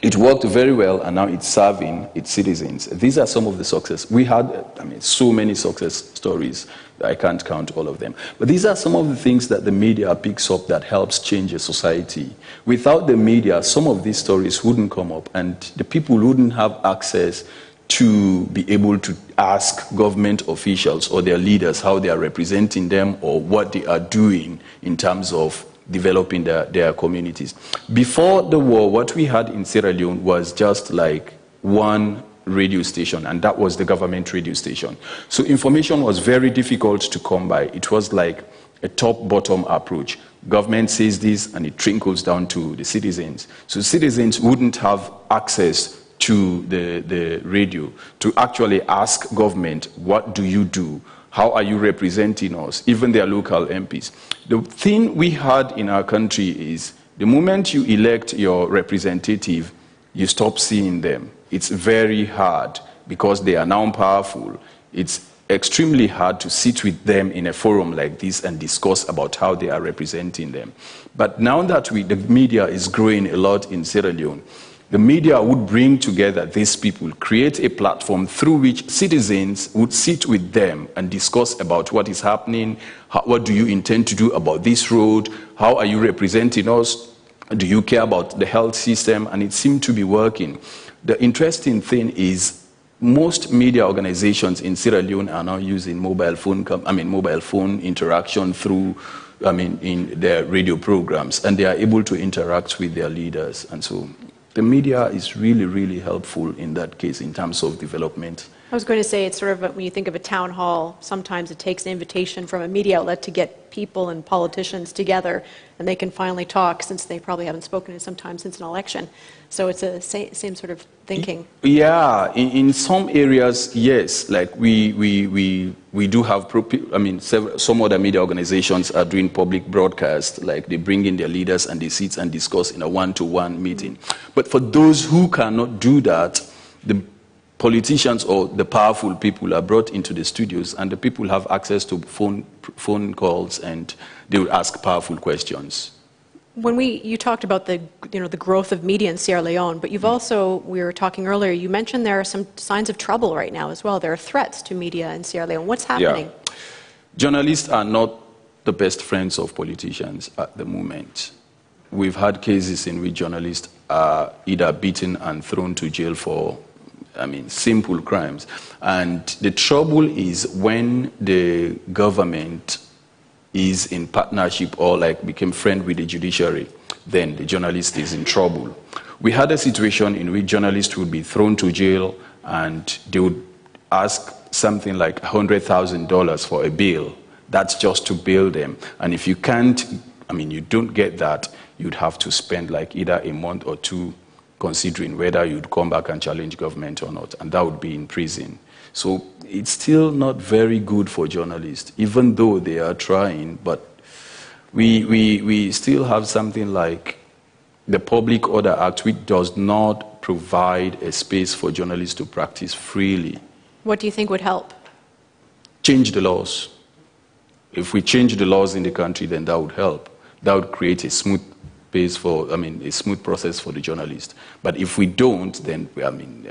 it worked very well, and now it's serving its citizens. These are some of the success. We had, I mean, so many success stories. I can't count all of them. But these are some of the things that the media picks up that helps change a society. Without the media, some of these stories wouldn't come up, and the people wouldn't have access to be able to ask government officials or their leaders how they are representing them or what they are doing in terms of developing their communities. Before the war, what we had in Sierra Leone was just like one radio station, and that was the government radio station. So information was very difficult to come by. It was like a top-bottom approach. Government says this, and it trickles down to the citizens. So citizens wouldn't have access to the radio to actually ask government, what do you do? How are you representing us? Even their local MPs. The thing we had in our country is the moment you elect your representative, you stop seeing them. It's very hard because they are now powerful. It's extremely hard to sit with them in a forum like this and discuss about how they are representing them. But now that the media is growing a lot in Sierra Leone, the media would bring together these people, create a platform through which citizens would sit with them and discuss about what is happening, what do you intend to do about this road, how are you representing us, do you care about the health system, and it seemed to be working. The interesting thing is most media organizations in Sierra Leone are now using mobile phone interaction through, in their radio programs, and they are able to interact with their leaders, and so the media is really, really helpful in that case in terms of development. I was going to say, it's sort of when you think of a town hall, sometimes it takes an invitation from a media outlet to get people and politicians together, and they can finally talk, since they probably haven't spoken in some time since an election. So it's a same sort of thinking. Yeah, in some areas, yes. Like we do have, some other media organizations are doing public broadcast. Like they bring in their leaders and they sit and discuss in a one-to-one meeting. But for those who cannot do that, the politicians or the powerful people are brought into the studios, and the people have access to phone calls, and they will ask powerful questions. When you talked about the growth of media in Sierra Leone, but you've also, we were talking earlier, you mentioned there are some signs of trouble right now as well. There are threats to media in Sierra Leone. What's happening? Yeah. Journalists are not the best friends of politicians at the moment. We've had cases in which journalists are either beaten and thrown to jail for simple crimes. And the trouble is when the government is in partnership or became friend with the judiciary, then the journalist is in trouble. We had a situation in which journalists would be thrown to jail and they would ask something like $100,000 for a bail. That's just to bail them. And if you can't, you don't get that, you'd have to spend either a month or two considering whether you'd come back and challenge government or not, and that would be in prison. So it's still not very good for journalists, even though they are trying, but we still have something like the Public Order Act, which does not provide a space for journalists to practice freely. What do you think would help? Change the laws. If we change the laws in the country, then that would help. That would create a smooth pace for, a smooth process for the journalist. But if we don't, then,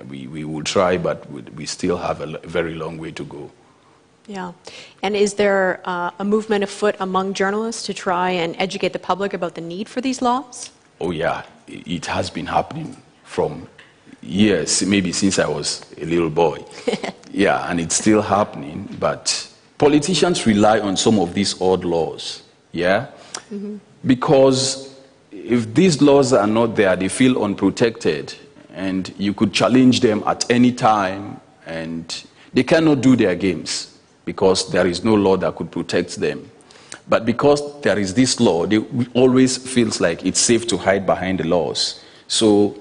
we will try, but we still have a very long way to go. Yeah. And is there a movement afoot among journalists to try and educate the public about the need for these laws? Oh, yeah. It has been happening from years, maybe since I was a little boy. Yeah, and it's still happening, but politicians rely on some of these odd laws, yeah? Mm-hmm. Because if these laws are not there, they feel unprotected, and you could challenge them at any time, and they cannot do their games because there is no law that could protect them. But because there is this law, they always feels like it's safe to hide behind the laws. So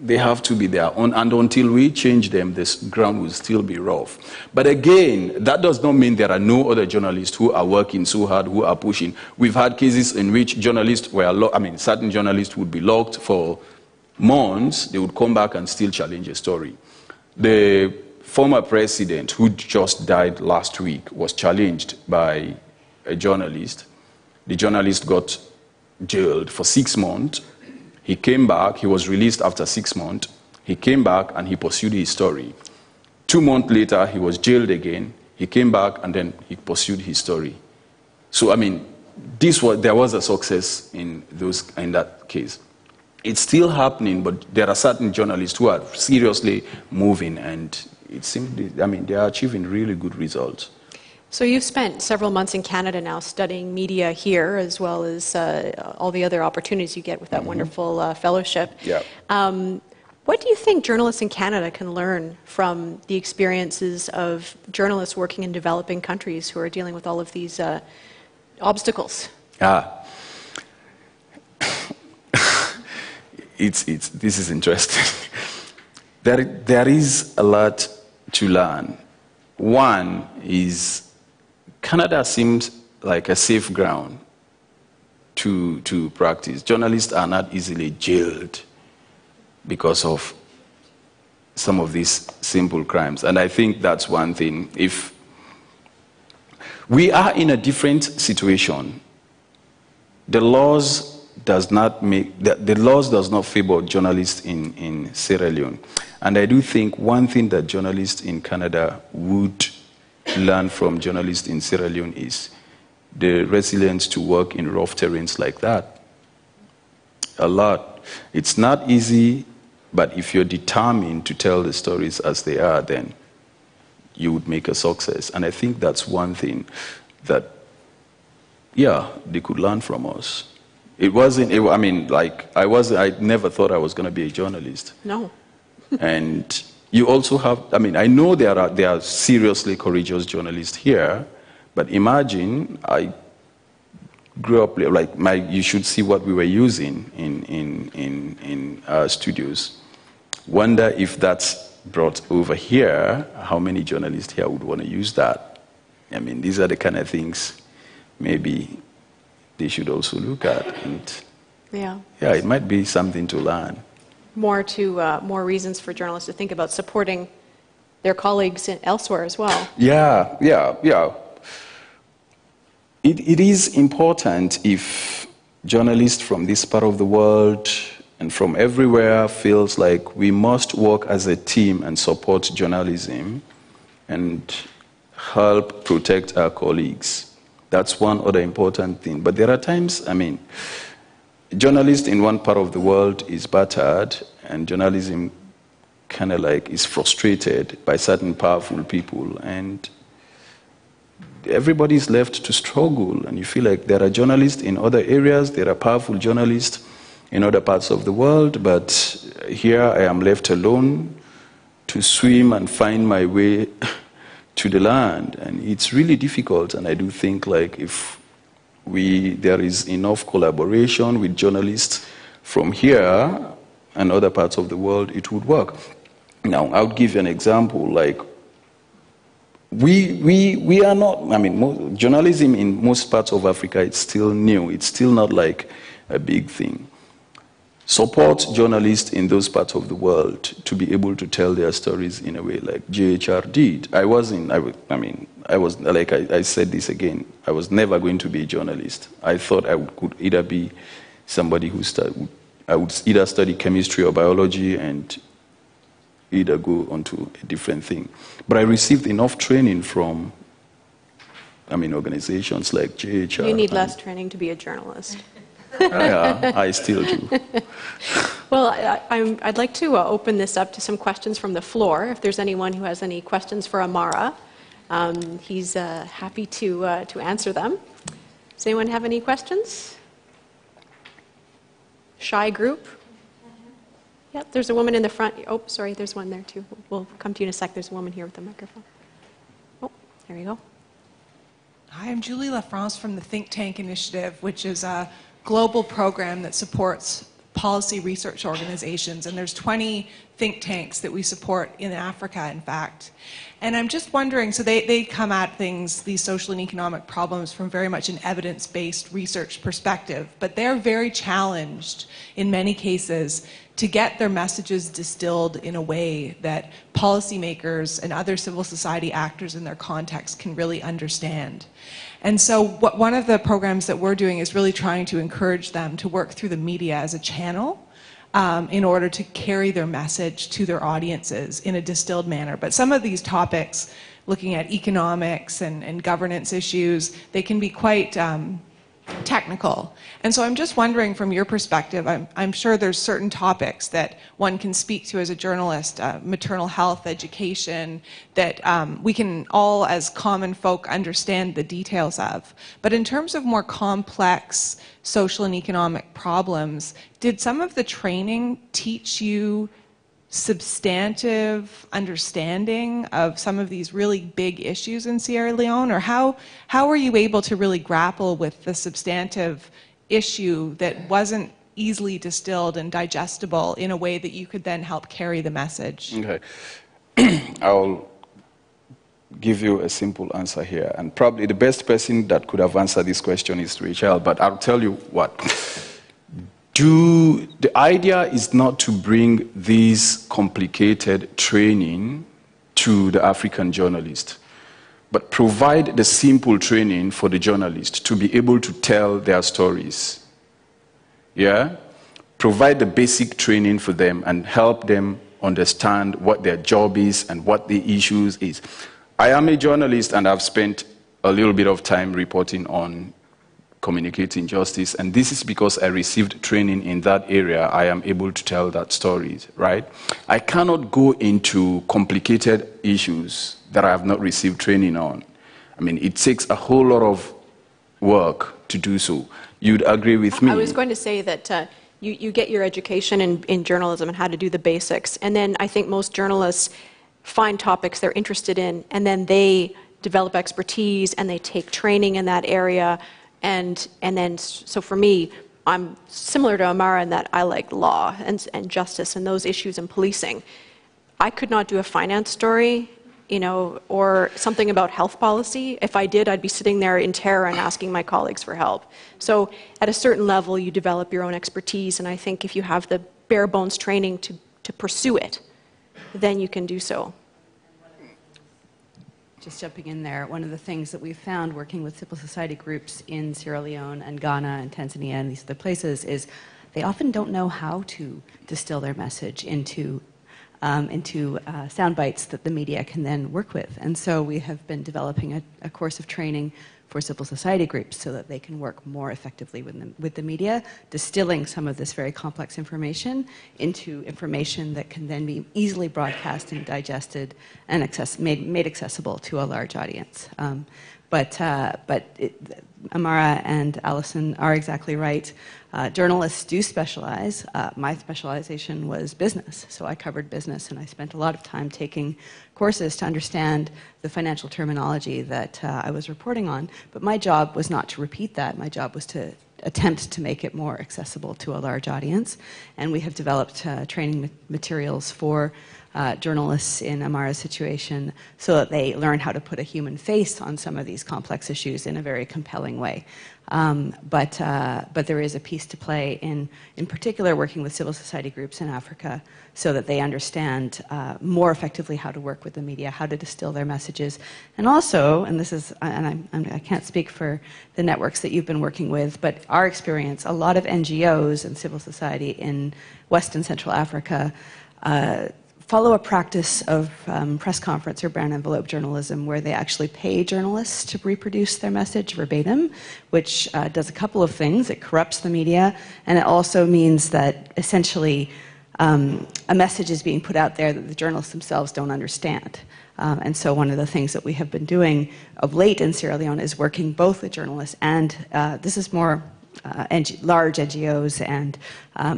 they have to be there. And until we change them, this ground will still be rough. But again, that does not mean there are no other journalists who are working so hard, who are pushing. We've had cases in which journalists were, certain journalists would be locked for months. They would come back and still challenge a story. The former president, who just died last week, was challenged by a journalist. The journalist got jailed for 6 months. He came back, he was released after 6 months. He came back and he pursued his story. 2 months later, he was jailed again. He came back and then he pursued his story. So, there was a success in that case. It's still happening, but there are certain journalists who are seriously moving, and it seems, they are achieving really good results. So you've spent several months in Canada now studying media here, as well as all the other opportunities you get with that wonderful fellowship. Yeah. What do you think journalists in Canada can learn from the experiences of journalists working in developing countries who are dealing with all of these obstacles? This is interesting. There is a lot to learn. One is, Canada seems like a safe ground to practice. Journalists are not easily jailed because of some of these simple crimes. And I think that's one thing. If we are in a different situation, the laws does not favor journalists in Sierra Leone. And I do think one thing that journalists in Canada would learn from journalists in Sierra Leone is the resilience to work in rough terrains like that. A lot. It's not easy, but if you're determined to tell the stories as they are, then you would make a success. And I think that's one thing that, they could learn from us. I never thought I was going to be a journalist. No. And you also have, I know there are seriously courageous journalists here, but imagine I grew up, you should see what we were using in our studios. Wonder if that's brought over here, how many journalists here would want to use that? These are the kind of things maybe they should also look at. And it might be something to learn. More reasons for journalists to think about supporting their colleagues elsewhere as well. Yeah. It is important if journalists from this part of the world and from everywhere feels like we must work as a team and support journalism and help protect our colleagues. That's one other important thing. But there are times, journalist in one part of the world is battered, and journalism kind of is frustrated by certain powerful people, and everybody's left to struggle. And you feel like there are journalists in other areas, there are powerful journalists in other parts of the world, but here I am left alone to swim and find my way to the land. And it's really difficult, and I do think if there is enough collaboration with journalists from here, and other parts of the world, it would work. Now, I would give you an example. Like, we are not, I mean, journalism in most parts of Africa, it's still new. It's still not like a big thing. Support journalists in those parts of the world to be able to tell their stories in a way like JHR did. I was, like I said this again, I was never going to be a journalist. I thought I could either be somebody I would either study chemistry or biology and either go onto a different thing. But I received enough training from, organizations like JHR. You need less training to be a journalist. Yeah, I still do. Well, I'd like to open this up to some questions from the floor. If there's anyone who has any questions for Amara, he's happy to answer them. Does anyone have any questions? Shy group? Yep, there's a woman in the front. Oh, sorry, there's one there too. We'll come to you in a sec. There's a woman here with a microphone. Oh, there you go. Hi, I'm Julie LaFrance from the Think Tank Initiative, which is a global program that supports policy research organizations, and there's 20 think tanks that we support in Africa, in fact. And I'm just wondering, so they come at things, these social and economic problems, from very much an evidence-based research perspective, but they're very challenged in many cases to get their messages distilled in a way that policymakers and other civil society actors in their context can really understand. And so one of the programs that we're doing is really trying to encourage them to work through the media as a channel in order to carry their message to their audiences in a distilled manner. But some of these topics, looking at economics and governance issues, they can be quite technical. And so I'm just wondering, from your perspective, I'm sure there's certain topics that one can speak to as a journalist, maternal health, education, that we can all as common folk understand the details of. But in terms of more complex social and economic problems, did some of the training teach you substantive understanding of some of these really big issues in Sierra Leone? Or how were you able to really grapple with the substantive issue that wasn't easily distilled and digestible in a way that you could then help carry the message? Okay. I'll give you a simple answer here. And probably the best person that could have answered this question is Rachel, but I'll tell you what. The idea is not to bring this complicated training to the African journalist, but provide the simple training for the journalist to be able to tell their stories. Yeah? Provide the basic training for them and help them understand what their job is and what the issues is. I am a journalist and I've spent a little bit of time reporting on communicating justice, and this is because I received training in that area. I am able to tell that story, right? I cannot go into complicated issues that I have not received training on. I mean, it takes a whole lot of work to do so. You'd agree with me? I was going to say that you get your education in journalism and how to do the basics, and then I think most journalists find topics they're interested in, and then they develop expertise and they take training in that area. And then, so for me, I'm similar to Amara in that I like law and justice and those issues and policing. I could not do a finance story, or something about health policy. If I did, I'd be sitting there in terror and asking my colleagues for help. So at a certain level, you develop your own expertise, and I think if you have the bare bones training to pursue it, then you can do so. Just jumping in there, one of the things that we've found working with civil society groups in Sierra Leone and Ghana and Tanzania and these other places is they often don't know how to distill their message into sound bites that the media can then work with. And so we have been developing a course of training for civil society groups so that they can work more effectively with the media, distilling some of this very complex information into information that can then be easily broadcast and digested and made accessible to a large audience. Amara and Allison are exactly right. Journalists do specialize. My specialization was business, so I covered business, and I spent a lot of time taking courses to understand the financial terminology that I was reporting on. But my job was not to repeat that. My job was to attempt to make it more accessible to a large audience. And we have developed training materials for journalists in Amara's situation so that they learn how to put a human face on some of these complex issues in a very compelling way. But there is a piece to play in particular working with civil society groups in Africa so that they understand more effectively how to work with the media, how to distill their messages. And also, and this is, and I can't speak for the networks that you've been working with, but our experience, a lot of NGOs and civil society in West and Central Africa follow a practice of press conference or brown envelope journalism where they actually pay journalists to reproduce their message verbatim, which does a couple of things. It corrupts the media, and it also means that essentially a message is being put out there that the journalists themselves don't understand. And so one of the things that we have been doing of late in Sierra Leone is working both with journalists and, this is more large NGOs and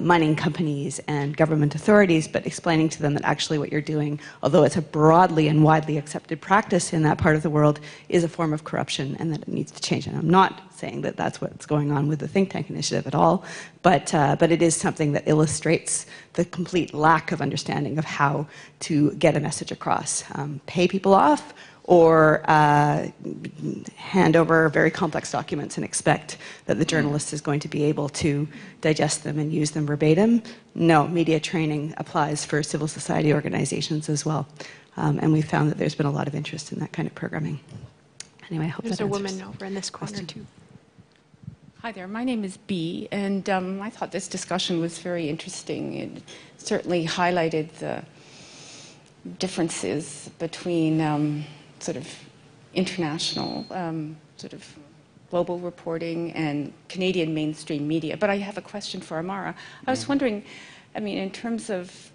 mining companies and government authorities, but explaining to them that actually what you're doing, although it's a broadly and widely accepted practice in that part of the world, is a form of corruption and that it needs to change. And I'm not saying that that's what's going on with the think tank initiative at all, but it is something that illustrates the complete lack of understanding of how to get a message across. Pay people off, or hand over very complex documents and expect that the journalist is going to be able to digest them and use them verbatim. No, media training applies for civil society organizations as well. And we've found that there's been a lot of interest in that kind of programming. Anyway, I hope There's that answers. a woman over in this corner, too. Hi there, my name is Bee, and I thought this discussion was very interesting. It certainly highlighted the differences between sort of international, sort of global reporting and Canadian mainstream media. But I have a question for Amara. I was wondering, I mean, in terms of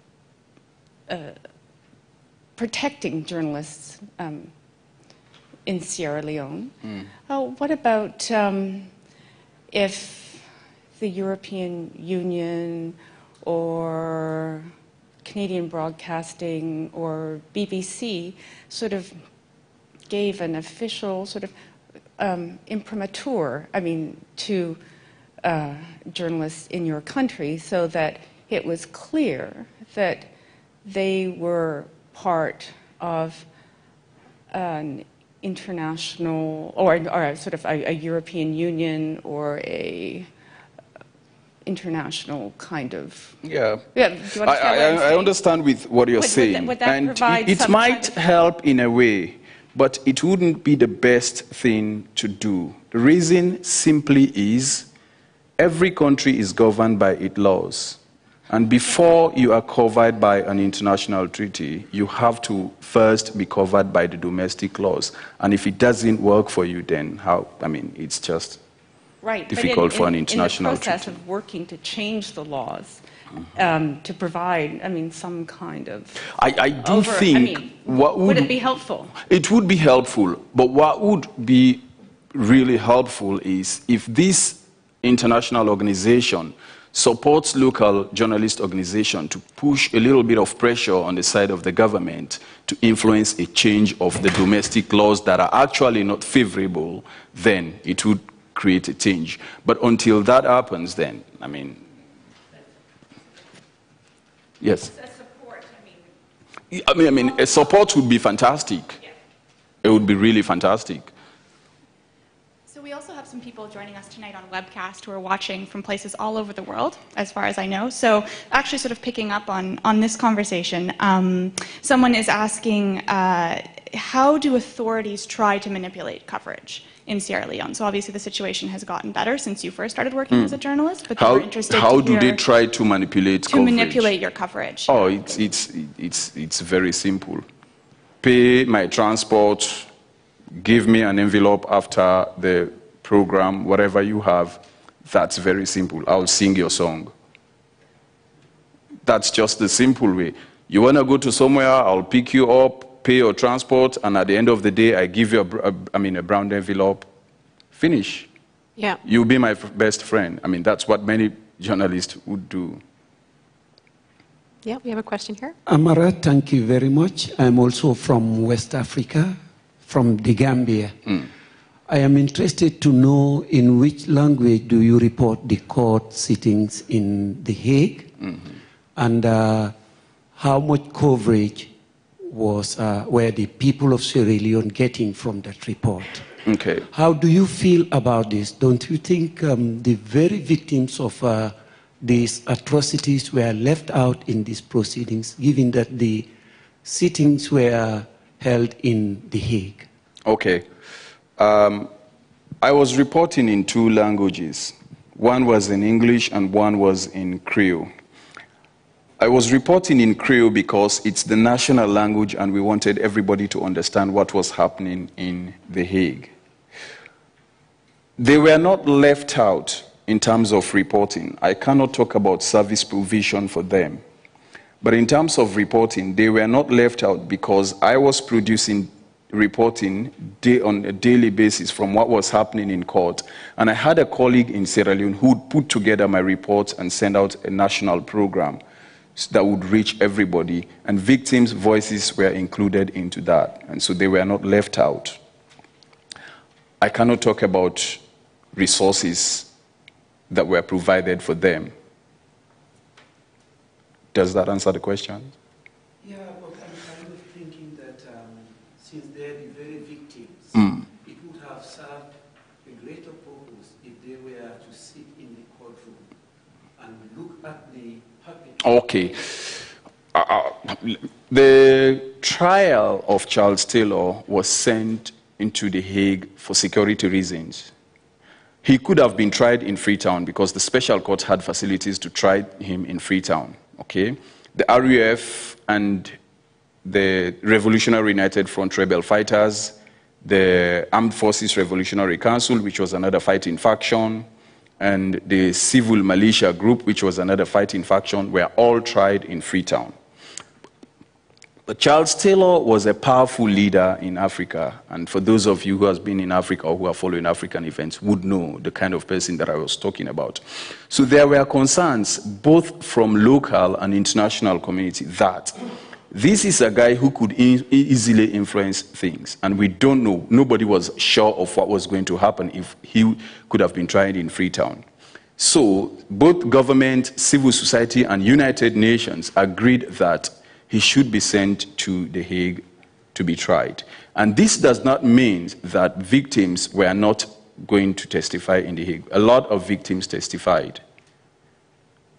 protecting journalists in Sierra Leone, what about if the European Union or Canadian Broadcasting or BBC sort of gave an official sort of imprimatur, I mean, to journalists in your country so that it was clear that they were part of an international or sort of a European Union or a international kind of... Yeah. Yeah, do you understand what I'm saying? I understand with what you're saying. Would that and provide it some might kind of... help in a way, but it wouldn't be the best thing to do. The reason simply is every country is governed by its laws. And before you are covered by an international treaty, you have to first be covered by the domestic laws. And if it doesn't work for you, then how? I mean, it's just difficult for an international treaty. In the process of working to change the laws, to provide, I mean, some kind of... I do think... I mean, would it be helpful? It would be helpful, but what would be really helpful is if this international organization supports local journalist organization to push a little bit of pressure on the side of the government to influence a change of the domestic laws that are actually not favorable, then it would create a change. But until that happens, then, I mean... Yes? A support, I mean... a support would be fantastic. Yeah. It would be really fantastic. So we also have some people joining us tonight on WEBCAST who are watching from places all over the world, as far as I know. So actually sort of picking up on this conversation, someone is asking, how do authorities try to manipulate coverage in Sierra Leone? So obviously the situation has gotten better since you first started working as a journalist, but How, we're interested how to do hear they try to manipulate coverage? to manipulate your coverage. Oh, it's very simple. Pay my transport, give me an envelope after the program, whatever you have. That's very simple. I'll sing your song. That's just the simple way. You want to go to somewhere, I'll pick you up, pay your transport, and at the end of the day, I give you a brown envelope. Finish. Yeah. You'll be my best friend. I mean, that's what many journalists would do. Yeah, we have a question here. Amara, thank you very much. I'm also from West Africa, from the Gambia. I am interested to know in which language do you report the court sittings in The Hague, and how much coverage were the people of Sierra Leone getting from that report? Okay. How do you feel about this? Don't you think the very victims of these atrocities were left out in these proceedings, given that the sittings were held in The Hague? Okay. I was reporting in 2 languages. One was in English and one was in Creole. I was reporting in Creole because it's the national language and we wanted everybody to understand what was happening in The Hague. They were not left out in terms of reporting. I cannot talk about service provision for them. But in terms of reporting, they were not left out because I was producing reporting on a daily basis from what was happening in court. And I had a colleague in Sierra Leone who would put together my reports and send out a national program that would reach everybody, and victims' voices were included into that, and so they were not left out. I cannot talk about resources that were provided for them. Does that answer the question? Yeah, but I'm kind of thinking that since they're the very victims, it would have served a greater purpose if they were to sit in the courtroom and look at the Okay. The trial of Charles Taylor was sent into The Hague for security reasons. He could have been tried in Freetown because the special court had facilities to try him in Freetown. Okay? The RUF and the Revolutionary United Front rebel fighters, the Armed Forces Revolutionary Council, which was another fighting faction, and the Civil Militia Group, which was another fighting faction, were all tried in Freetown. But Charles Taylor was a powerful leader in Africa, and for those of you who have been in Africa or who are following African events would know the kind of person that I was talking about. So there were concerns, both from local and international community, that this is a guy who could easily influence things, and we don't know. Nobody was sure of what was going to happen if he could have been tried in Freetown. So both government, civil society, and United Nations agreed that he should be sent to The Hague to be tried. And this does not mean that victims were not going to testify in The Hague. A lot of victims testified.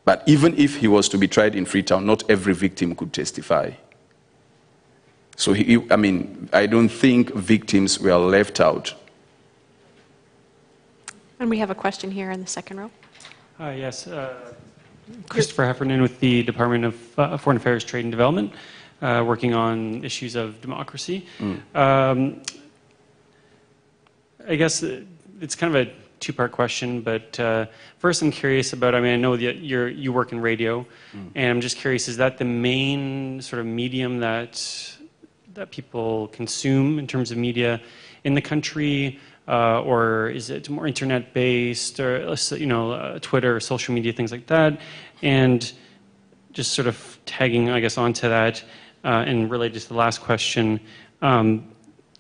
But even if he was to be tried in Freetown, not every victim could testify. So, I don't think victims were left out. And we have a question here in the second row. Yes, Christopher Heffernan with the Department of Foreign Affairs, Trade and Development, working on issues of democracy. I guess it's kind of a two-part question, but first I'm curious about, I know that you work in radio, and I'm just curious, is that the main sort of medium that people consume in terms of media in the country, or is it more internet-based, or Twitter, social media, things like that? And just sort of tagging, I guess, onto that, and related to the last question,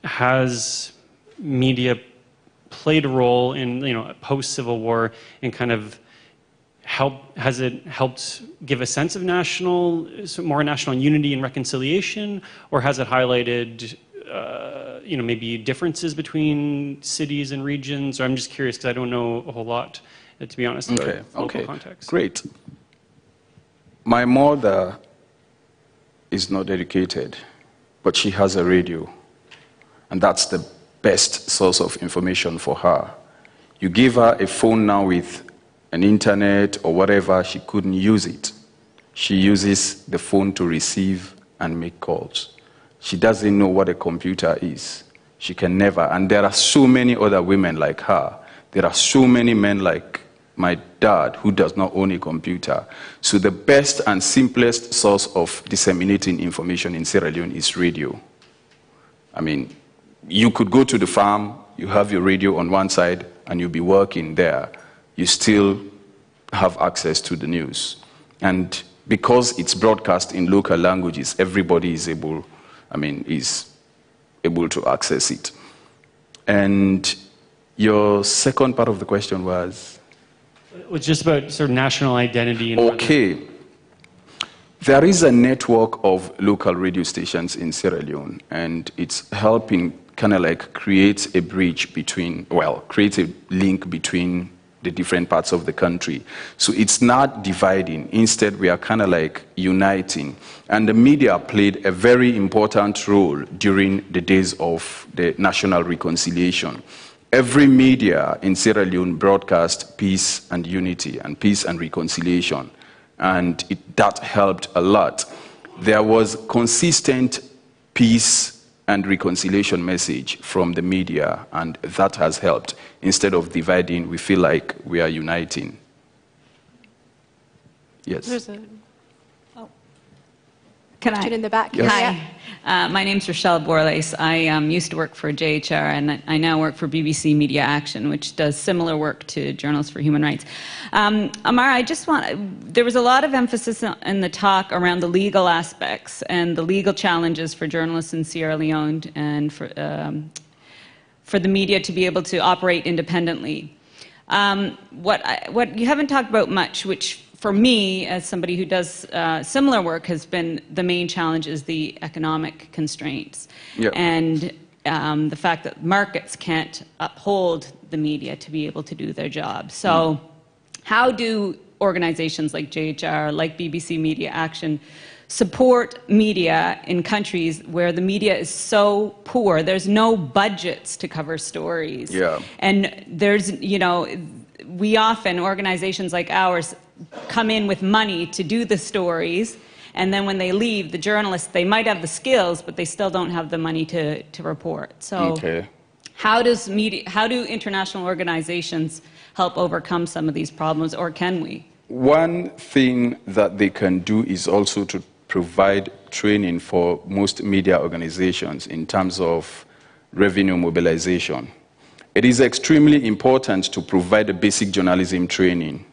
has media played a role in post-Civil War in kind of has it helped give a sense of more national unity and reconciliation, or has it highlighted maybe differences between cities and regions? Or I'm just curious because I don't know a whole lot, to be honest, about local context. Great. My mother is not educated, but she has a radio, and that's the best source of information for her. You give her a phone now with an internet or whatever, she couldn't use it. She uses the phone to receive and make calls. She doesn't know what a computer is. She can never. And there are so many other women like her. There are so many men like my dad who does not own a computer. So the best and simplest source of disseminating information in Sierra Leone is radio. You could go to the farm, you have your radio on one side, and you'll be working there. You still have access to the news. And because it's broadcast in local languages, everybody is able to access it. And Your second part of the question was? It was just about sort of national identity. And Okay. There is a network of local radio stations in Sierra Leone, and it's helping kind of like create a bridge between, well, create a link between the different parts of the country. So it's not dividing. Instead, we are kind of like uniting. And the media played a very important role during the days of the national reconciliation. Every media in Sierra Leone broadcast peace and unity and peace and reconciliation. And that helped a lot. There was consistent peace and reconciliation message from the media, and that has helped. Instead of dividing, we feel like we are uniting. Yes. There's a Can question I? in the back. Yes. Hi, my name's Rochelle Borlace. I used to work for JHR, and I now work for BBC Media Action, which does similar work to Journalists for Human Rights. Amara, there was a lot of emphasis in the talk around the legal aspects and the legal challenges for journalists in Sierra Leone and for the media to be able to operate independently. What you haven't talked about much, which for me, as somebody who does similar work, has been the main challenge is the economic constraints. Yeah. And the fact that markets can't uphold the media to be able to do their job. So how do organizations like JHR, like BBC Media Action, support media in countries where the media is so poor? There's no budgets to cover stories. Yeah. And there's, we often, organizations like ours, come in with money to do the stories, and then when they leave, the journalists, they might have the skills, but they still don't have the money to report. So Okay. how do international organizations help overcome some of these problems, or can we? One thing that they can do is also to provide training for most media organizations in terms of revenue mobilization. It is extremely important to provide a basic journalism training.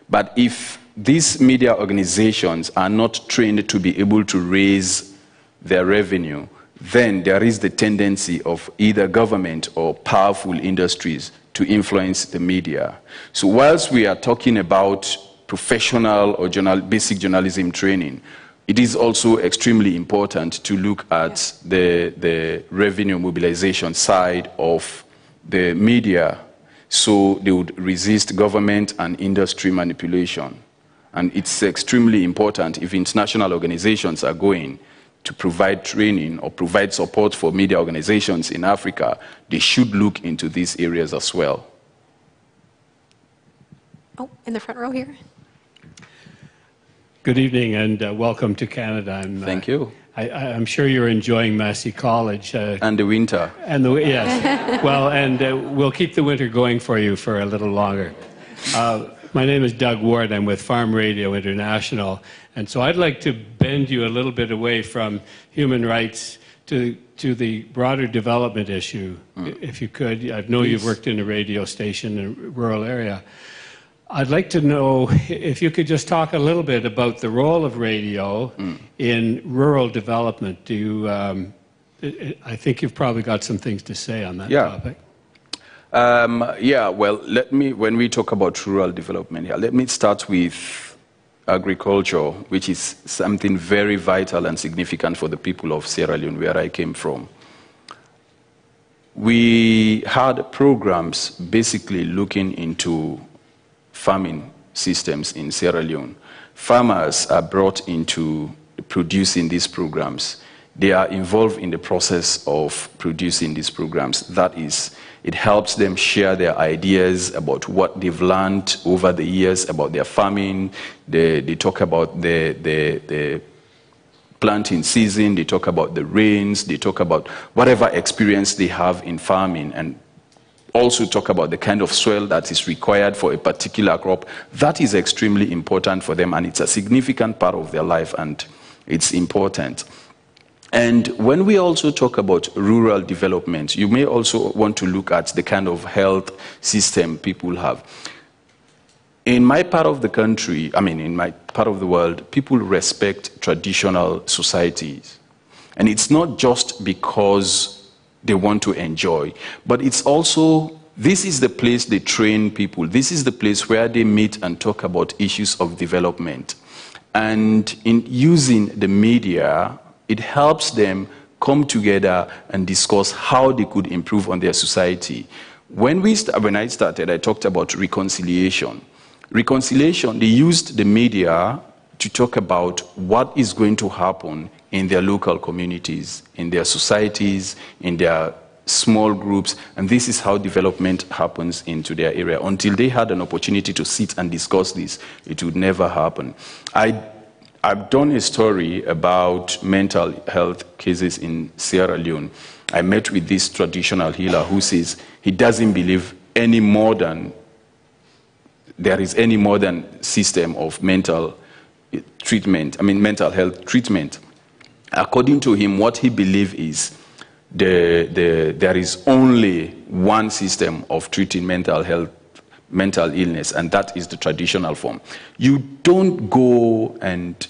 But if these media organizations are not trained to be able to raise their revenue, then there is the tendency of either government or powerful industries to influence the media. So whilst we are talking about professional or basic journalism training, it is also extremely important to look at the revenue mobilization side of the media, so they would resist government and industry manipulation. And it's extremely important if international organizations are going to provide training or provide support for media organizations in Africa, they should look into these areas as well. Oh, in the front row here. Good evening and welcome to Canada. Thank you. I'm sure you're enjoying Massey College. And the winter. Yes. Well, and we'll keep the winter going for you for a little longer. My name is Doug Ward. I'm with Farm Radio International. And so I'd like to bend you a little bit away from human rights to the broader development issue, if you could. I know you've worked in a radio station in a rural area. I'd like to know if you could just talk a little bit about the role of radio in rural development. I think you've probably got some things to say on that topic. Well, when we talk about rural development here, let me start with agriculture, which is something very vital and significant for the people of Sierra Leone, where I came from. We had programs basically looking into farming systems in Sierra Leone. Farmers are brought into producing these programs. They are involved in the process of producing these programs. That is, it helps them share their ideas about what they've learned over the years about their farming. They talk about the planting season, they talk about the rains, they talk about whatever experience they have in farming, and also talk about the kind of soil that is required for a particular crop. That is extremely important for them, and it's a significant part of their life, and it's important. And when we also talk about rural development, you may also want to look at the kind of health system people have. In my part of the country, in my part of the world, people respect traditional societies. And it's not just because they want to enjoy, but it's also this is the place they train people. This is the place where they meet and talk about issues of development. And in using the media, it helps them come together and discuss how they could improve on their society. When I started, I talked about reconciliation. Reconciliation, they used the media to talk about what is going to happen in their local communities, in their societies, in their small groups, and this is how development happens into their area. Until they had an opportunity to sit and discuss this, it would never happen. I've done a story about mental health cases in Sierra Leone. I met with this traditional healer who says he doesn't believe any modern, there is any modern system of mental treatment, mental health treatment. According to him, what he believes is there is only one system of treating mental illness, and that is the traditional form. You don't go and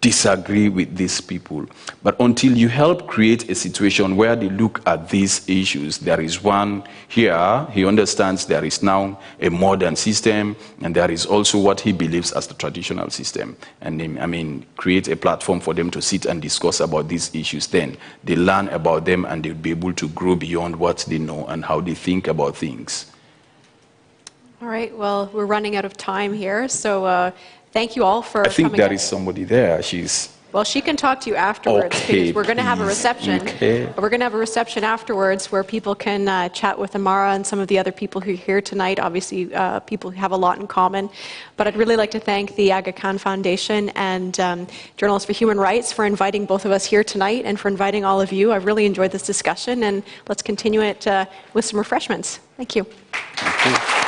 disagree with these people, but until you help create a situation where they look at these issues, there is one here, he understands there is now a modern system, and there is also what he believes as the traditional system, and create a platform for them to sit and discuss about these issues. Then they learn about them, and they'll be able to grow beyond what they know and how they think about things. All right, well, we're running out of time here, so thank you all for coming. I think there is somebody there. Well, she can talk to you afterwards, okay, because we're going to have a reception. Okay. We're going to have a reception afterwards where people can chat with Amara and some of the other people who are here tonight. Obviously, people have a lot in common. But I'd really like to thank the Aga Khan Foundation and Journalists for Human Rights for inviting both of us here tonight and for inviting all of you. I've really enjoyed this discussion, and let's continue it with some refreshments. Thank you. Thank you.